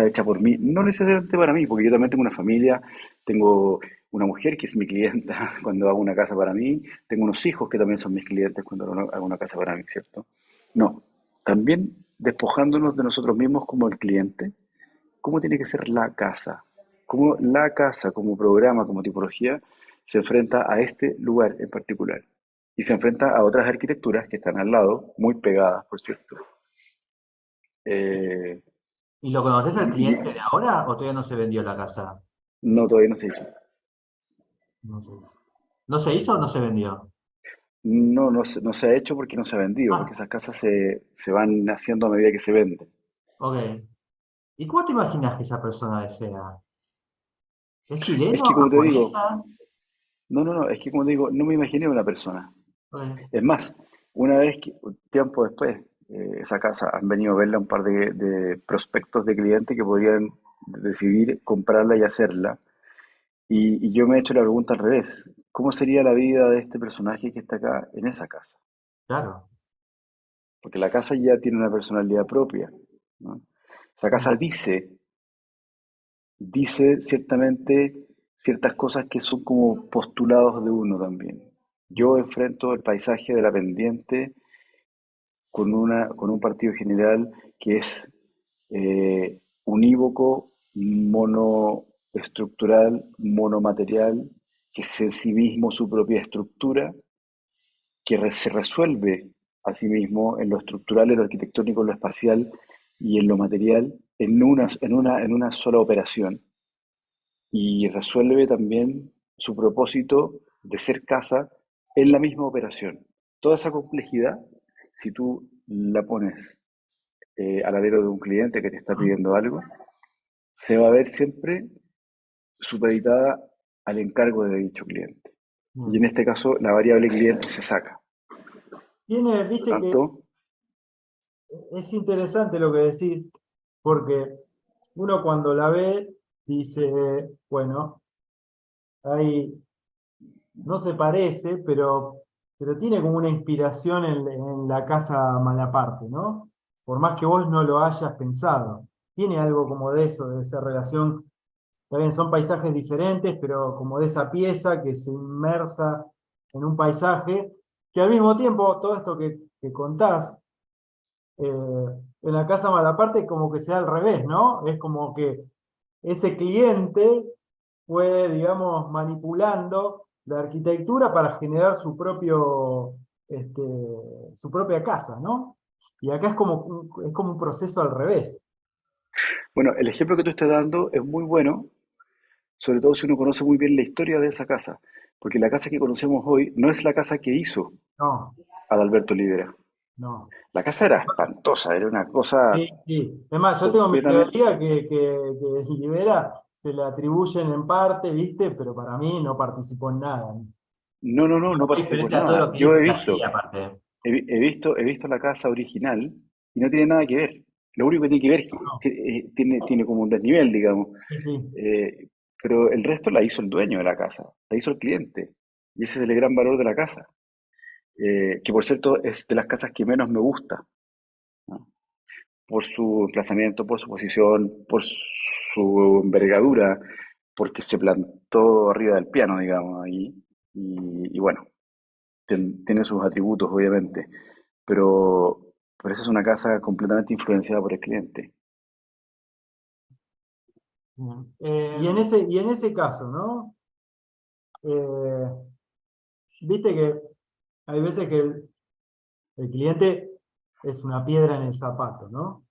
hecha por mí? No necesariamente para mí, porque yo también tengo una familia, tengo una mujer que es mi clienta cuando hago una casa para mí, tengo unos hijos que también son mis clientes cuando hago una casa para mí, ¿cierto? No, también despojándonos de nosotros mismos como el cliente, ¿cómo tiene que ser la casa? ¿Cómo la casa, como programa, como tipología, se enfrenta a este lugar en particular? Y se enfrenta a otras arquitecturas que están al lado, muy pegadas, por cierto. Eh, ¿Y lo conoces al y cliente de ahora o todavía no se vendió la casa? no, todavía no se hizo. No se hizo. ¿No se hizo o no se vendió? No se ha hecho porque no se ha vendido, porque Ah, esas casas se van haciendo a medida que se venden. ok. ¿Y cómo te imaginas que esa persona sea? ¿Es Es chileno, que como te digo, japonesa? no, es que como te digo, no me imaginé una persona. Ok. Es más, una vez que, tiempo después, esa casa han venido a verla un par de prospectos de clientes que podrían decidir comprarla y hacerla. Y yo me he hecho la pregunta al revés. ¿Cómo sería la vida de este personaje que está acá en esa casa? Claro. Porque la casa ya tiene una personalidad propia, ¿no? Esa casa Mm, dice ciertamente ciertas cosas que son como postulados de uno también. Yo mm, enfrento el paisaje de la pendiente con un partido general que es unívoco, monoestructural, monomaterial, que es en sí mismo su propia estructura, que se resuelve a sí mismo en lo estructural, en lo arquitectónico, en lo espacial y en lo material en una sola operación. Y resuelve también su propósito de ser casa en la misma operación. Toda esa complejidad, si tú la pones al alero de un cliente que te está pidiendo algo, se va a ver siempre supeditada al encargo de dicho cliente. Y en mm. este caso, la variable cliente se saca. Por lo Viste que tanto, es interesante lo que decís, porque uno cuando la ve dice, bueno, ahí no se parece, pero tiene como una inspiración en la casa Malaparte, ¿no? Por más que vos no lo hayas pensado. Tiene algo como de eso, de esa relación. También son paisajes diferentes, pero como de esa pieza que se inmersa en un paisaje, que al mismo tiempo, todo esto que contás, en la casa Malaparte como que sea al revés, ¿no? Es como que ese cliente fue, digamos, manipulando la arquitectura para generar este, su propia casa, ¿no? Y acá es como un proceso al revés. bueno, el ejemplo que tú estás dando es muy bueno, sobre todo si uno conoce muy bien la historia de esa casa, porque la casa que conocemos hoy no es la casa que hizo No, Adalberto Olivera. no. La casa era espantosa, era una cosa Sí, sí. Es más, yo tengo mi completamente... teoría que Libera se le atribuyen en parte, ¿viste? Pero para mí no participó en nada. No Muy participó en diferente a todo nada. lo que Yo dijo la serie, aparte. he visto la casa original y no tiene nada que ver. Lo único que tiene que ver es No, que tiene como un desnivel, digamos. sí, sí. Eh, pero el resto la hizo el dueño de la casa, la hizo el cliente. Y ese es el gran valor de la casa. Que por cierto es de las casas que menos me gusta, ¿no? Por su emplazamiento, por su posición, por su envergadura, porque se plantó arriba del piano, digamos, ahí. Y bueno, tiene sus atributos, obviamente, pero, pero esa es una casa completamente influenciada por el cliente. Mm. Eh, Y en ese caso, ¿no? Eh, Viste que hay veces que El cliente es una piedra en el zapato, ¿no?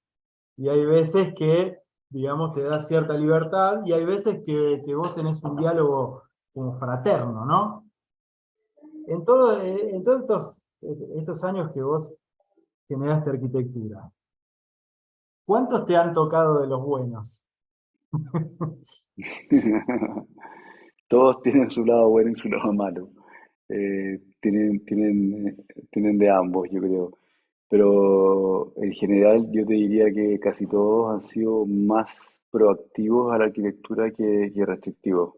Y hay veces que, digamos, te da cierta libertad, y hay veces que vos tenés un diálogo como fraterno, ¿no? En todos estos años que vos generaste arquitectura, ¿cuántos te han tocado de los buenos? Todos tienen su lado bueno y su lado malo. Tienen de ambos, yo creo. Pero en general yo te diría que casi todos han sido más proactivos a la arquitectura que restrictivos.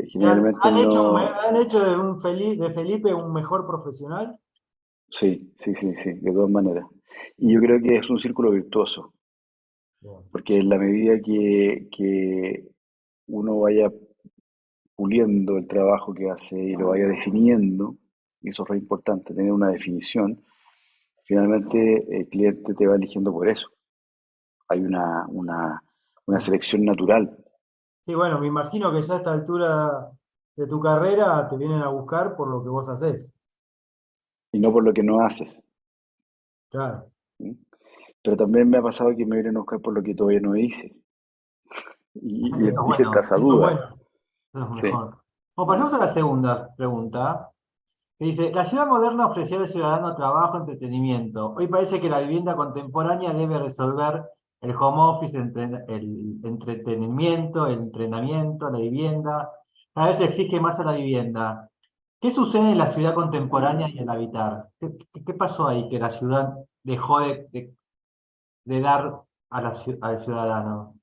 Generalmente no. Han hecho de Felipe un mejor profesional? Sí, sí, sí, sí, de todas maneras. Y yo creo que es un círculo virtuoso, Bien. porque en la medida que uno vaya puliendo el trabajo que hace y lo vaya definiendo, y eso es re importante, tener una definición, finalmente el cliente te va eligiendo por eso. Hay una selección natural Sí, bueno, me imagino que ya a esta altura de tu carrera te vienen a buscar por lo que vos hacés. y no por lo que no haces. Claro. ¿Sí? Pero también me ha pasado que me vienen a buscar por lo que todavía no hice. Eso es Y está bueno, esa eso es duda. bueno, eso es Sí. mejor. Bueno, pasamos a la segunda pregunta, que dice, la ciudad moderna ofreció al ciudadano trabajo, entretenimiento. Hoy parece que la vivienda contemporánea debe resolver el home office, el entretenimiento, el entrenamiento, la vivienda. Cada vez se exige más a la vivienda. ¿Qué sucede en la ciudad contemporánea y al habitar? ¿Qué pasó ahí que la ciudad dejó de dar a al ciudadano?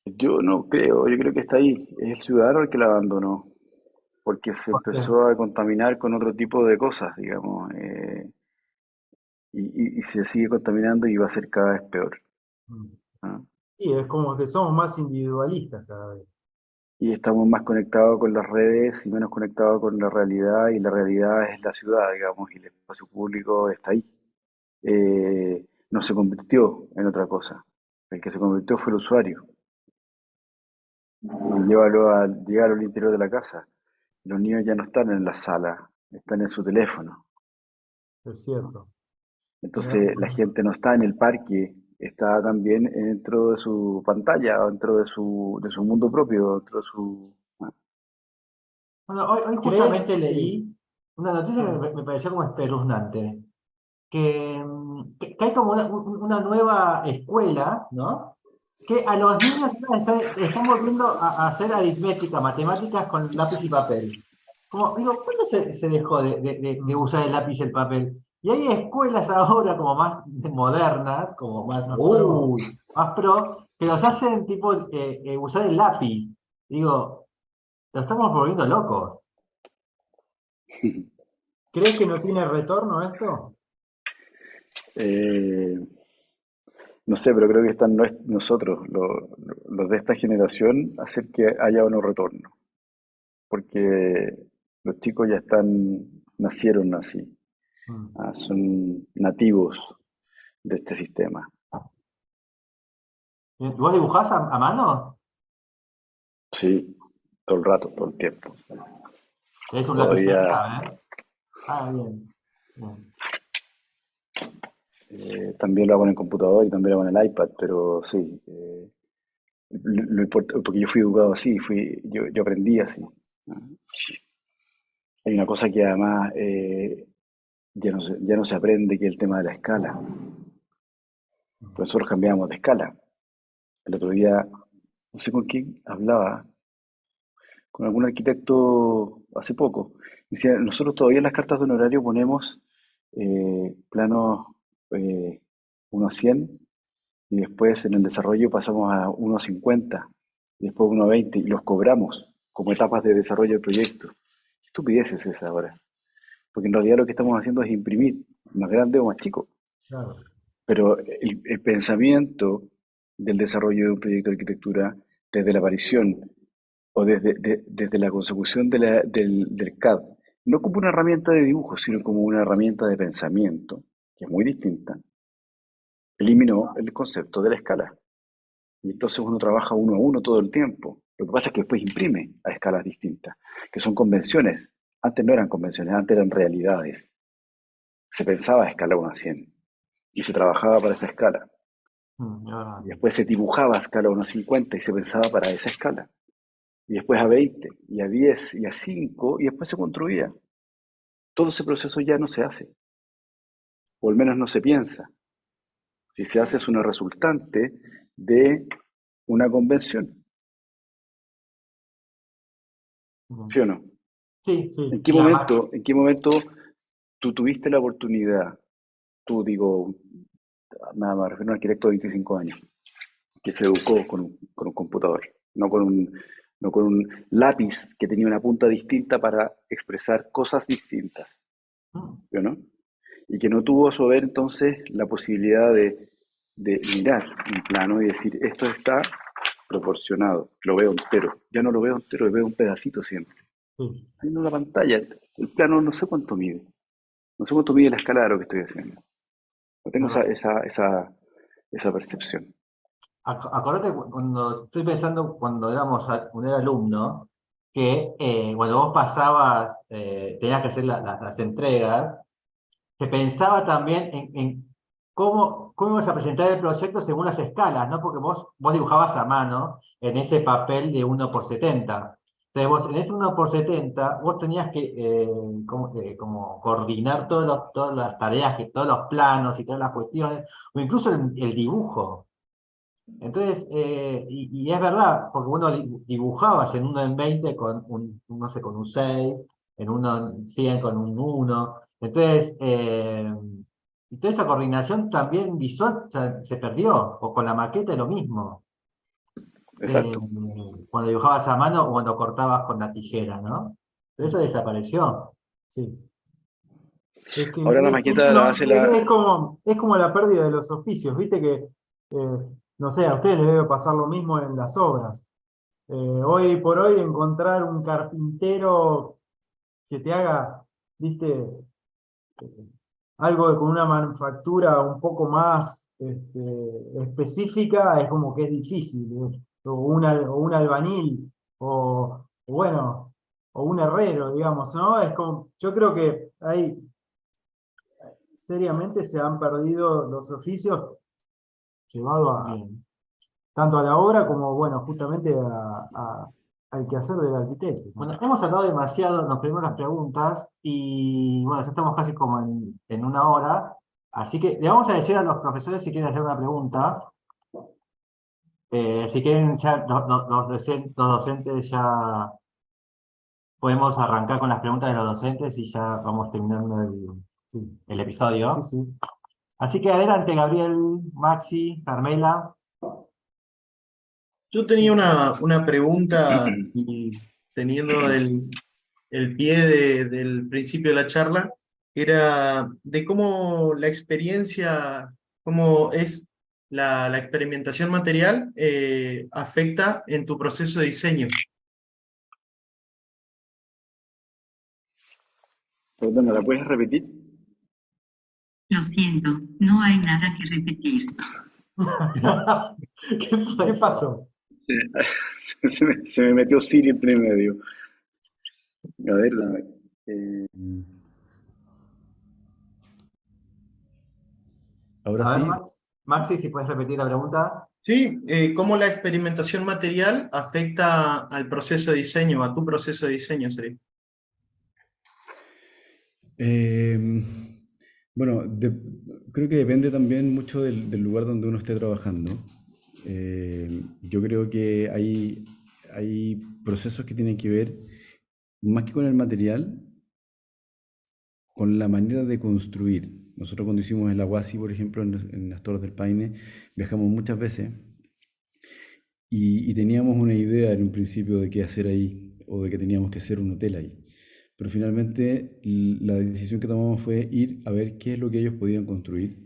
Yo no creo, yo creo que está ahí. Es el ciudadano el que la abandonó, porque se ¿Por qué? empezó a contaminar con otro tipo de cosas, digamos, y se sigue contaminando y va a ser cada vez peor. Mm. ¿Ah? Sí, es como que somos más individualistas cada vez. Y estamos más conectados con las redes y menos conectados con la realidad, y la realidad es la ciudad, digamos, y el espacio público está ahí. No se convirtió en otra cosa. El que se convirtió fue el usuario. Y llévalo al interior de la casa. Los niños ya no están en la sala, están en su teléfono. Es cierto. Entonces la gente no está en el parque, está también dentro de su pantalla, dentro de su mundo propio, dentro de su... Bueno, hoy ¿Crees? justamente Sí. leí una noticia que me pareció como espeluznante, que hay como una nueva escuela, ¿no? Que a los niños están volviendo a hacer aritmética, matemáticas con lápiz y papel. Como, digo, ¿cuándo se dejó de usar el lápiz y el papel? Y hay escuelas ahora como más modernas, como Más pro. más pro, que los hacen tipo usar el lápiz. Digo, lo estamos volviendo locos. ¿Crees que no tiene retorno esto? Eh, no sé, pero creo que están nosotros, los de esta generación, hacer que haya un retorno, porque los chicos ya nacieron así, Mm. son nativos de este sistema. ¿Vos dibujás a mano? Sí, todo el rato, todo el tiempo. ¿Tenés un Todavía lapicero? ¿Eh? Ah, bien. Bien. también lo hago en el computador y también lo hago en el iPad, pero sí, porque yo fui educado así, yo aprendí así. ¿No? Hay una cosa que además ya no se aprende, que es el tema de la escala. Pues nosotros cambiamos de escala. El otro día, no sé con quién hablaba, con algún arquitecto hace poco. Decía, nosotros todavía en las cartas de honorario ponemos planos eh, 1 a 100, y después en el desarrollo pasamos a 1 a 50 y después 1 a 20 y los cobramos como etapas de desarrollo del proyecto. ¿Qué estupidez es esa ahora? Porque en realidad lo que estamos haciendo es imprimir más grande o más chico. Claro. Pero el pensamiento del desarrollo de un proyecto de arquitectura, desde la aparición o desde la consecución del CAD, no como una herramienta de dibujo, sino como una herramienta de pensamiento, que es muy distinta, eliminó el concepto de la escala. Y entonces uno trabaja uno a uno todo el tiempo. Lo que pasa es que después imprime a escalas distintas, que son convenciones Antes no eran convenciones, antes eran realidades. Se pensaba a escala 1 a 100 y se trabajaba para esa escala. Ya. Y después se dibujaba a escala 1 a 50 y se pensaba para esa escala. Y después a 20, y a 10, y a 5, y después se construía. Todo ese proceso ya no se hace, o al menos no se piensa. Si se hace es una resultante de una convención, ¿sí o no? Sí, sí. En qué momento tú tuviste la oportunidad, tú digo, nada más, me refiero a un arquitecto de 25 años, que se educó con un computador, no con un lápiz que tenía una punta distinta para expresar cosas distintas, ¿sí o no? Y que no tuvo a su haber entonces la posibilidad de mirar un plano y decir, esto está proporcionado, lo veo entero. Ya no lo veo entero, veo un pedacito siempre. Sí. Ahí en la pantalla, el plano no sé cuánto mide. No sé cuánto mide la escala de lo que estoy haciendo. No tengo Claro. esa percepción. Acordate cuando estoy pensando cuando cuando era alumno, que cuando vos pasabas, tenías que hacer las entregas, se pensaba también en cómo ibas a presentar el proyecto según las escalas, ¿no? Porque vos dibujabas a mano en ese papel de 1 por 70. Entonces vos en ese 1 por 70 vos tenías que como coordinar todas las tareas, todos los planos y todas las cuestiones, o incluso el dibujo. Entonces, y es verdad, porque uno dibujabas en 1 en 20 con no sé, con un 6, en 1 en 100 con un 1. Entonces, y toda esa coordinación también visual se perdió, o con la maqueta es lo mismo. Eh, Exacto. Cuando dibujabas a mano o cuando cortabas con la tijera, ¿no? Pero eso desapareció. Sí. Es que Ahora la maqueta la hace la... es como la pérdida de los oficios, viste que, no sé, a ustedes les debe pasar lo mismo en las obras. Hoy por hoy encontrar un carpintero que te haga, viste, algo con una manufactura un poco más específica es como que es difícil, o un albañil, o bueno, o un herrero, digamos, ¿no? Es como, yo creo que hay seriamente se han perdido los oficios llevados Bien. tanto a la obra como, bueno, justamente al quehacer del arquitecto, ¿no? Bueno, hemos hablado demasiado, nos pedimos las preguntas y bueno, ya estamos casi como en 1 hora, así que le vamos a decir a los profesores si quieren hacer una pregunta. Si quieren, ya los docentes ya podemos arrancar con las preguntas de los docentes y ya vamos terminando el episodio. Sí, sí. Así que adelante, Gabriel, Maxi, Carmela. Yo tenía una pregunta y teniendo el pie del principio de la charla, era de cómo la experiencia, cómo es la experimentación material afecta en tu proceso de diseño. Perdona, ¿la puedes repetir? Lo siento, no hay nada que repetir. ¿Qué pasó? Se me metió Siri entre medio. A ver, dame. Ahora A ver, sí. Maxi, si puedes repetir la pregunta. Sí, cómo la experimentación material afecta al proceso de diseño, a tu proceso de diseño, sería. Eh, bueno, creo que depende también mucho del lugar donde uno esté trabajando. Yo creo que hay procesos que tienen que ver más que con el material, con la manera de construir. Nosotros cuando hicimos el Aguasi, por ejemplo, en las Torres del Paine, viajamos muchas veces y teníamos una idea en un principio de qué hacer ahí o de que teníamos que hacer un hotel ahí. Pero finalmente la decisión que tomamos fue ir a ver qué es lo que ellos podían construir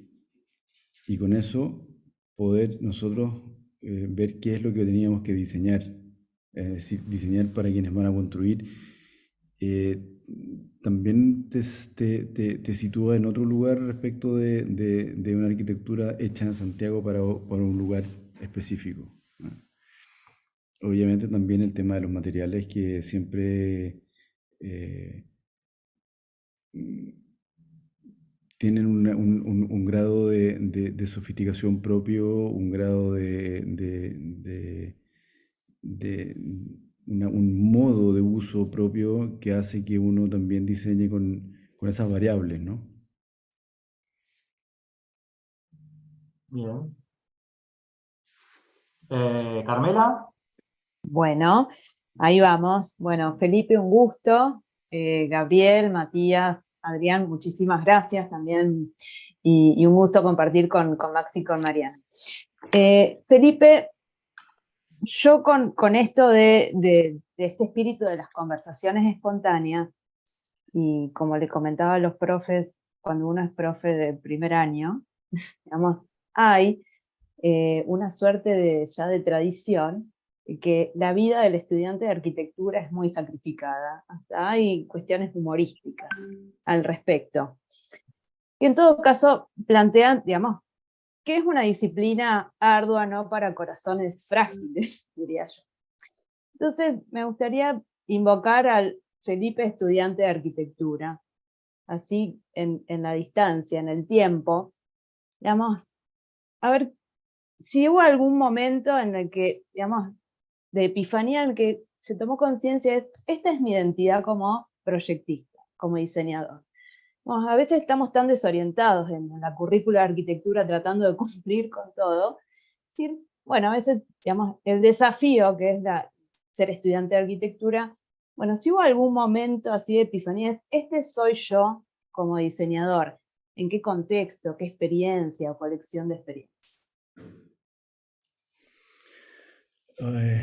y con eso poder nosotros ver qué es lo que teníamos que diseñar, es decir, diseñar para quienes van a construir. eh, También te sitúa en otro lugar respecto de una arquitectura hecha en Santiago para un lugar específico, ¿no? Obviamente también el tema de los materiales que siempre tienen un grado de sofisticación propio, un grado de un modo de uso propio que hace que uno también diseñe con esas variables, ¿no? Bien. Carmela, Bueno, ahí vamos. Bueno, Felipe, un gusto. Gabriel, Matías, Adrián, muchísimas gracias también. Y un gusto compartir con Max y con Mariana. Felipe, yo con esto de este espíritu de las conversaciones espontáneas, y como le comentaba a los profes, cuando uno es profe de primer año, digamos, hay una suerte ya de tradición, que la vida del estudiante de arquitectura es muy sacrificada. Hasta hay cuestiones humorísticas al respecto. Y en todo caso plantean, digamos, que es una disciplina ardua, no para corazones frágiles, diría yo. Entonces, me gustaría invocar al Felipe estudiante de arquitectura, así en la distancia, en el tiempo, digamos, a ver si hubo algún momento en el que, digamos, de epifanía en el que se tomó conciencia de esta es mi identidad como proyectista, como diseñador. Bueno, a veces estamos tan desorientados en la currícula de arquitectura tratando de cumplir con todo. Es decir, bueno, a veces, digamos, el desafío que es ser estudiante de arquitectura, bueno, si hubo algún momento así de epifanía, este soy yo como diseñador, ¿en qué contexto, qué experiencia o colección de experiencias? Ay,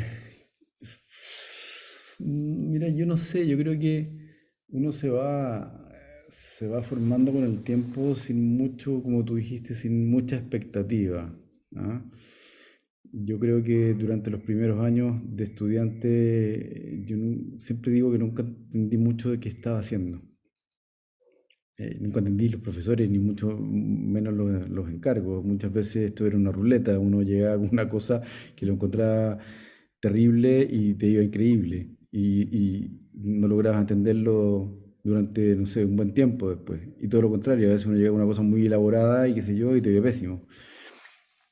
mira, yo no sé, yo creo que uno se va formando con el tiempo sin mucho, como tú dijiste, sin mucha expectativa. ¿Ah? Yo creo que durante los primeros años de estudiante, siempre digo que nunca entendí mucho de qué estaba haciendo. Nunca entendí los profesores, ni mucho menos los encargos. Muchas veces esto era una ruleta, uno llegaba con una cosa que lo encontraba terrible y te iba increíble. Y no lograbas entenderlo durante, no sé, un buen tiempo después. Y todo lo contrario, a veces uno llega con una cosa muy elaborada y qué sé yo, y te iba pésimo.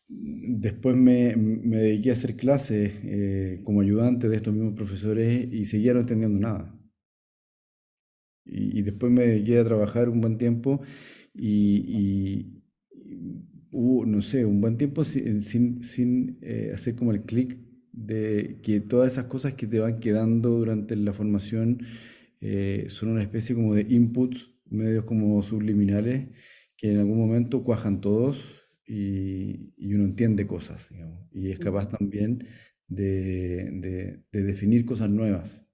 Después me dediqué a hacer clases como ayudante de estos mismos profesores y seguía no entendiendo nada. Y después me dediqué a trabajar un buen tiempo y hubo, no sé, un buen tiempo sin hacer como el clic de que todas esas cosas que te van quedando durante la formación son una especie como de inputs, medios como subliminales, que en algún momento cuajan todos y uno entiende cosas, digamos, y es capaz también de definir cosas nuevas.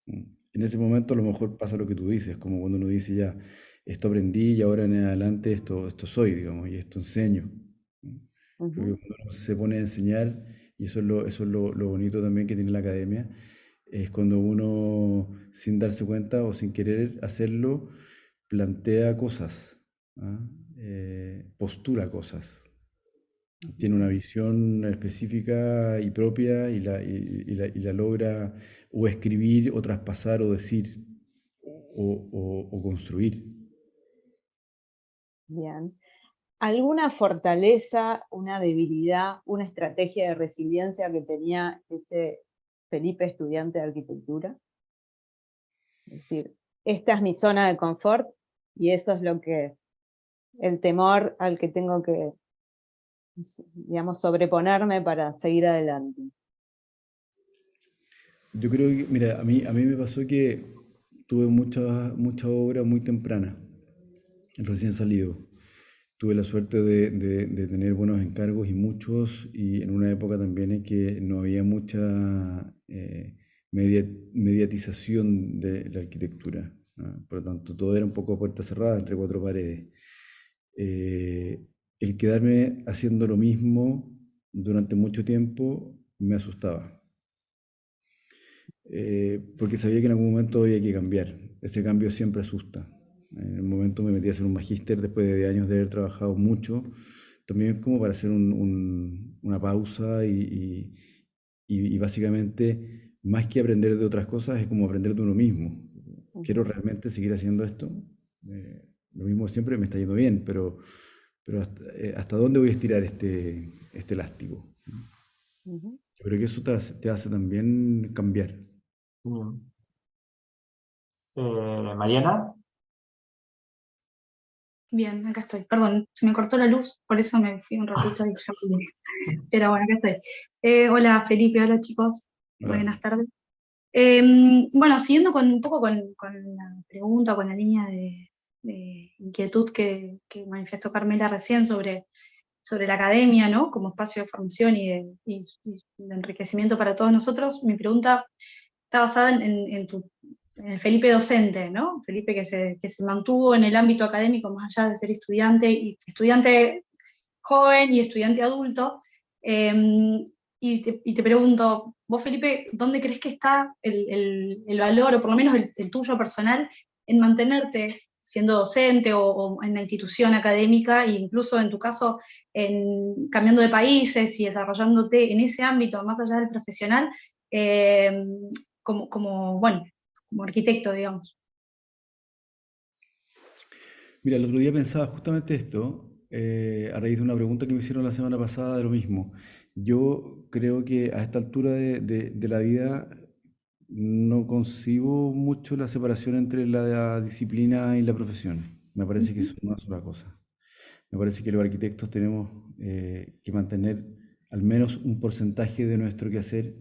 En ese momento a lo mejor pasa lo que tú dices, como cuando uno dice ya, esto aprendí y ahora en adelante esto soy, digamos, y esto enseño. Creo que cuando uno se pone a enseñar, y eso es lo bonito también que tiene la academia, es cuando uno, sin darse cuenta o sin querer hacerlo, plantea cosas, ¿ah? Postura cosas. Tiene una visión específica y propia y la logra o escribir o traspasar o decir o construir. Bien. ¿Alguna fortaleza, una debilidad, una estrategia de resiliencia que tenía ese Felipe estudiante de arquitectura? Es decir, esta es mi zona de confort y eso es el temor al que tengo que, digamos, sobreponerme para seguir adelante. Yo creo que, mira, a mí me pasó que tuve mucha obra muy temprana, recién salido. Tuve la suerte de tener buenos encargos y muchos, y en una época también en que no había mucha mediatización de la arquitectura, ¿no? Por lo tanto, todo era un poco a puerta cerrada, entre cuatro paredes. Eh, el quedarme haciendo lo mismo durante mucho tiempo me asustaba, porque sabía que en algún momento había que cambiar. Ese cambio siempre asusta. En el momento me metí a hacer un magíster después de años de haber trabajado mucho, también como para hacer una pausa y básicamente, más que aprender de otras cosas, es como aprender de uno mismo. ¿Quiero realmente seguir haciendo esto? Lo mismo siempre me está yendo bien, pero hasta dónde voy a estirar este elástico. Ujú. Yo creo que eso te hace también cambiar. Bien. Mariana. Bien, acá estoy. Perdón, se me cortó la luz, por eso me fui un ratito y ya volví. Pero bueno, acá estoy. Hola Felipe, hola chicos. Hola. Buenas tardes. Bueno, siguiendo un poco con la pregunta, con la línea de inquietud que manifestó Carmela recién sobre la academia, ¿no? Como espacio de formación y de enriquecimiento para todos nosotros, mi pregunta está basada en el Felipe docente, ¿no? Felipe que se mantuvo en el ámbito académico más allá de ser estudiante, y estudiante joven y estudiante adulto. Y te pregunto, vos Felipe, ¿dónde crees que está el valor, o por lo menos el tuyo personal, en mantenerte siendo docente o en la institución académica, e incluso en tu caso, cambiando de países y desarrollándote en ese ámbito más allá del profesional, eh, bueno, como arquitecto, digamos? Mira, el otro día pensaba justamente esto, a raíz de una pregunta que me hicieron la semana pasada de lo mismo. Yo creo que a esta altura de la vida no concibo mucho la separación entre la disciplina y la profesión. Me parece que es una sola cosa. Me parece que los arquitectos tenemos que mantener al menos un porcentaje de nuestro quehacer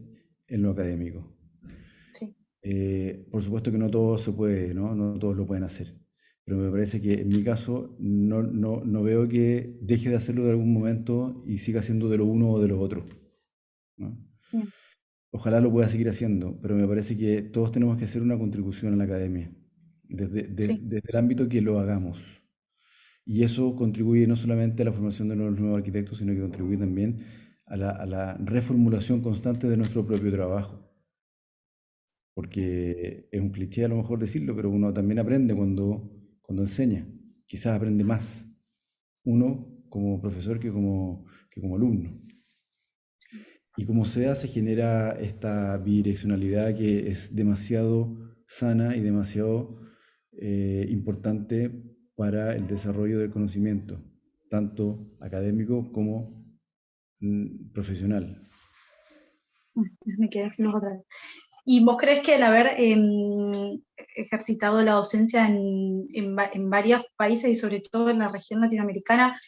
en lo académico. Sí. Por supuesto que no todo se puede, ¿no? No todos lo pueden hacer. Pero me parece que en mi caso no veo que deje de hacerlo de algún momento y siga siendo de lo uno o de lo otro, ¿no? Bien. Ojalá lo pueda seguir haciendo, pero me parece que todos tenemos que hacer una contribución a la academia, Sí. desde el ámbito que lo hagamos. Y eso contribuye no solamente a la formación de los nuevos arquitectos, sino que contribuye también a la reformulación constante de nuestro propio trabajo. Porque es un cliché a lo mejor decirlo, pero uno también aprende cuando enseña. Quizás aprende más uno como profesor que como alumno. Y como sea, se genera esta bidireccionalidad que es demasiado sana y demasiado importante para el desarrollo del conocimiento, tanto académico como profesional. Me quedé sin otra vez. ¿Y vos crees que el haber ejercitado la docencia en varios países y sobre todo en la región latinoamericana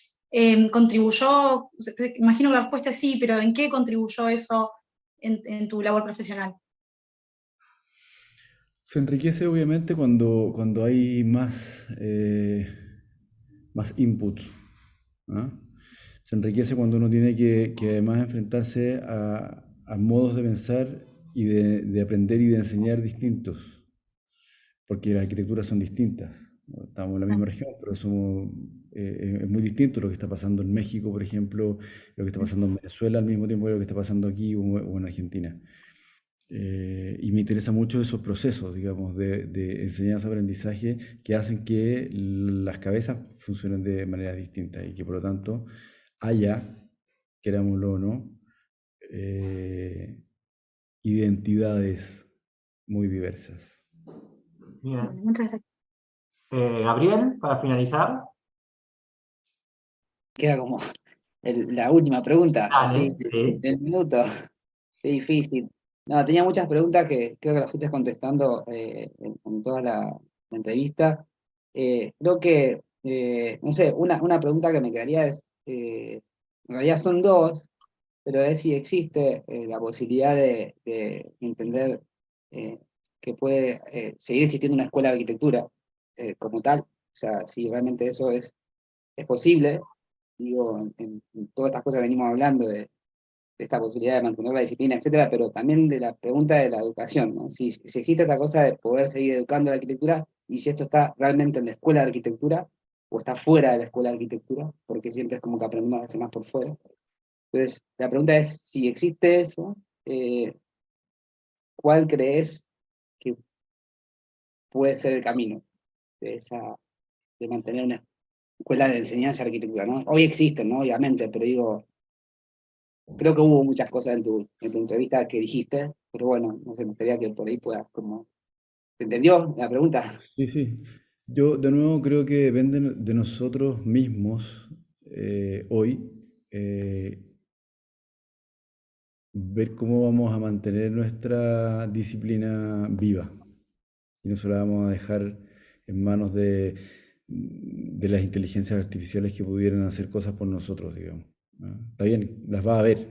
contribuyó? Imagino que la respuesta es sí, pero ¿en qué contribuyó eso en tu labor profesional? Se enriquece obviamente cuando hay más inputs, ¿ah? Se enriquece cuando uno tiene que además enfrentarse a modos de pensar y de aprender y de enseñar distintos, porque las arquitecturas son distintas, ¿no? Estamos en la misma región, pero es muy distinto lo que está pasando en México, por ejemplo, lo que está pasando en Venezuela al mismo tiempo que lo que está pasando aquí o en Argentina. Y me interesan mucho esos procesos, digamos, de enseñanza-aprendizaje que hacen que las cabezas funcionen de manera distinta y que por lo tanto haya, querámoslo o no, identidades muy diversas. Bien. Bueno, muchas gracias. Gabriel, para finalizar. Queda como la última pregunta, así, Dale, sí. del minuto. Qué difícil. No, tenía muchas preguntas que creo que las fuiste contestando en toda la entrevista. Creo que, no sé, una pregunta que me quedaría es, en realidad son dos, pero es si existe la posibilidad de entender que puede seguir existiendo una escuela de arquitectura como tal. O sea, si realmente eso es posible, digo, en todas estas cosas que venimos hablando de esta posibilidad de mantener la disciplina, etcétera, pero también de la pregunta de la educación, ¿no? Si existe esta cosa de poder seguir educando la arquitectura y si esto está realmente en la escuela de arquitectura o está fuera de la escuela de arquitectura, porque siempre es como que aprendemos a hacer más por fuera. Entonces, la pregunta es, si existe eso, ¿cuál crees que puede ser el camino de mantener una escuela de enseñanza de arquitectura, ¿no? Hoy existen, ¿no? Obviamente, pero digo, creo que hubo muchas cosas en tu entrevista que dijiste, pero bueno, no sé, me gustaría que por ahí puedas como... ¿Te entendió la pregunta? Sí, sí. Yo de nuevo creo que depende de nosotros mismos hoy ver cómo vamos a mantener nuestra disciplina viva y no se la vamos a dejar en manos de las inteligencias artificiales que pudieran hacer cosas por nosotros, digamos, ¿no? Está bien, las va a haber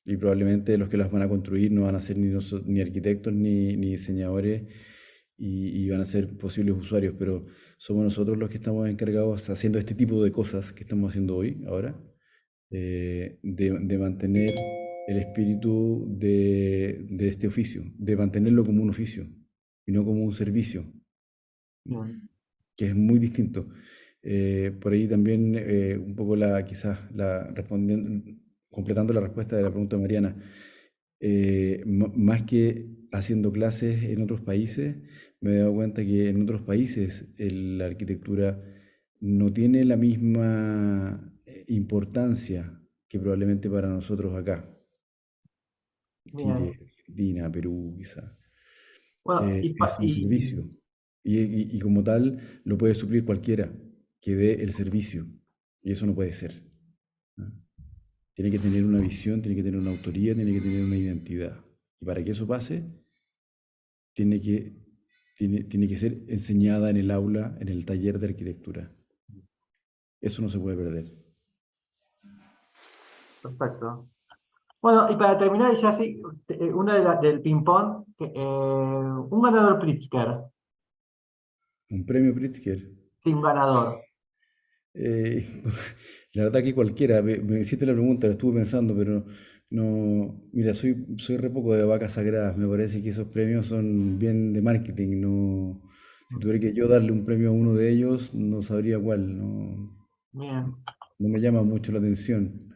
y probablemente los que las van a construir no van a ser ni arquitectos ni diseñadores y van a ser posibles usuarios, pero somos nosotros los que estamos encargados haciendo este tipo de cosas que estamos haciendo hoy, ahora, de mantener el espíritu de este oficio, de mantenerlo como un oficio y no como un servicio, Bien. que es muy distinto. Por ahí también un poco completando la respuesta de la pregunta de Mariana, más que haciendo clases en otros países, me he dado cuenta que en otros países la arquitectura no tiene la misma importancia que probablemente para nosotros acá. Chile, Bien. Argentina, Perú, quizá. Bueno, Es un servicio. Y como tal, lo puede suplir cualquiera que dé el servicio. Y eso no puede ser, ¿no? Tiene que tener una visión, tiene que tener una autoría, tiene que tener una identidad. Y para que eso pase, tiene que ser enseñada en el aula, en el taller de arquitectura. Eso no se puede perder. perfecto. Bueno, y para terminar, ya sí, una del ping-pong, un ganador Pritzker, Un premio Pritzker. sí, un ganador. La verdad que cualquiera, me hiciste la pregunta, lo estuve pensando, pero no, mira, soy re poco de vacas sagradas, me parece que esos premios son bien de marketing, no, si tuviera que yo darle un premio a uno de ellos, no sabría cuál, Bien, no me llama mucho la atención.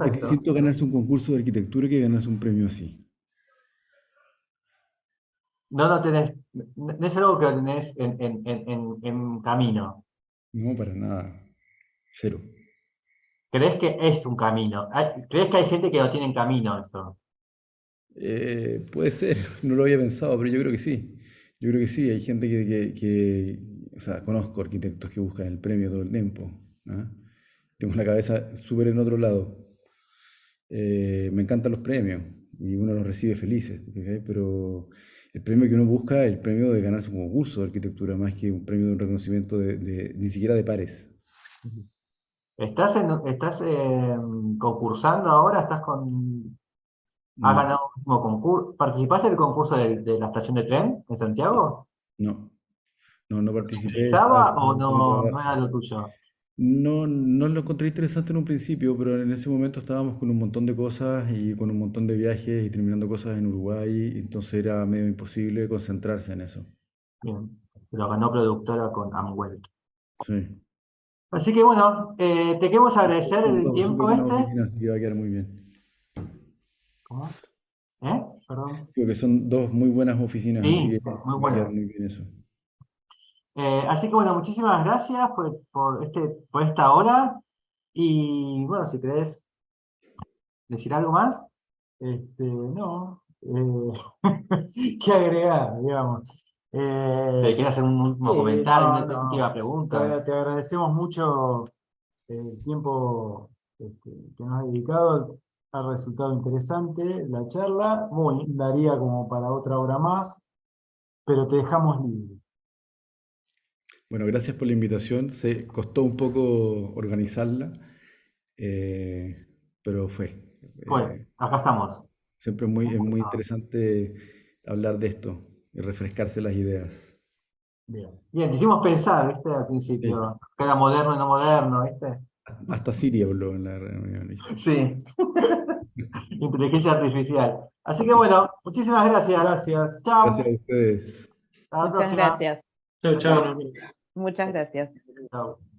Es perfecto. distinto ganarse un concurso de arquitectura que ganarse un premio así. No lo tenés, no es algo que lo tenés en camino. No, para nada, cero. ¿Crees que es un camino? ¿Crees que hay gente que lo tiene en camino esto? Puede ser, no lo había pensado, pero yo creo que sí. Yo creo que sí, hay gente o sea, conozco arquitectos que buscan el premio todo el tiempo, ¿ah? Tengo la cabeza súper en otro lado. Me encantan los premios y uno los recibe felices, ¿ok? Pero el premio que uno busca es el premio de ganarse un concurso de arquitectura, más que un premio de un reconocimiento ni siquiera de pares. ¿Estás concursando ahora? ¿Has No, ganado un último concurso? ¿Participaste del concurso de la estación de tren en Santiago? no, no participé, estaba ¿Estaba o con el no trabajo. era lo tuyo? No lo encontré interesante en un principio, pero en ese momento estábamos con un montón de cosas y con un montón de viajes y terminando cosas en Uruguay, entonces era medio imposible concentrarse en eso. Bien, lo ganó productora con Amwell. Sí. Así que bueno, te queremos agradecer Son el dos súper tiempo buenas este. oficinas, así que va a quedar muy bien. ¿Cómo? Perdón. Creo que son dos muy buenas oficinas, así Sí, que muy va a quedar bueno. muy bien eso. Así que bueno, muchísimas gracias por esta hora. Y bueno, si querés decir algo más, no. ¿Qué agregar, digamos? Si quieres hacer un último Sí, comentario, no, una última no. pregunta. Te agradecemos mucho el tiempo que nos has dedicado. Ha resultado interesante la charla. Daría como para otra hora más, pero te dejamos libre. Bueno, gracias por la invitación. Se costó un poco organizarla, eh, pero fue. Bueno, Eh, acá estamos. Siempre es muy interesante hablar de esto y refrescarse las ideas. Bien. Bien, te hicimos pensar, ¿viste? Al Sí. principio, que era moderno y no moderno, ¿viste? Hasta Siri habló en la reunión, ¿viste? Sí. Inteligencia artificial. Así que bueno, muchísimas gracias. Gracias. Gracias a Chao. ustedes. Hasta la Muchas próxima. gracias. Chao, chao. Muchas gracias. Chao.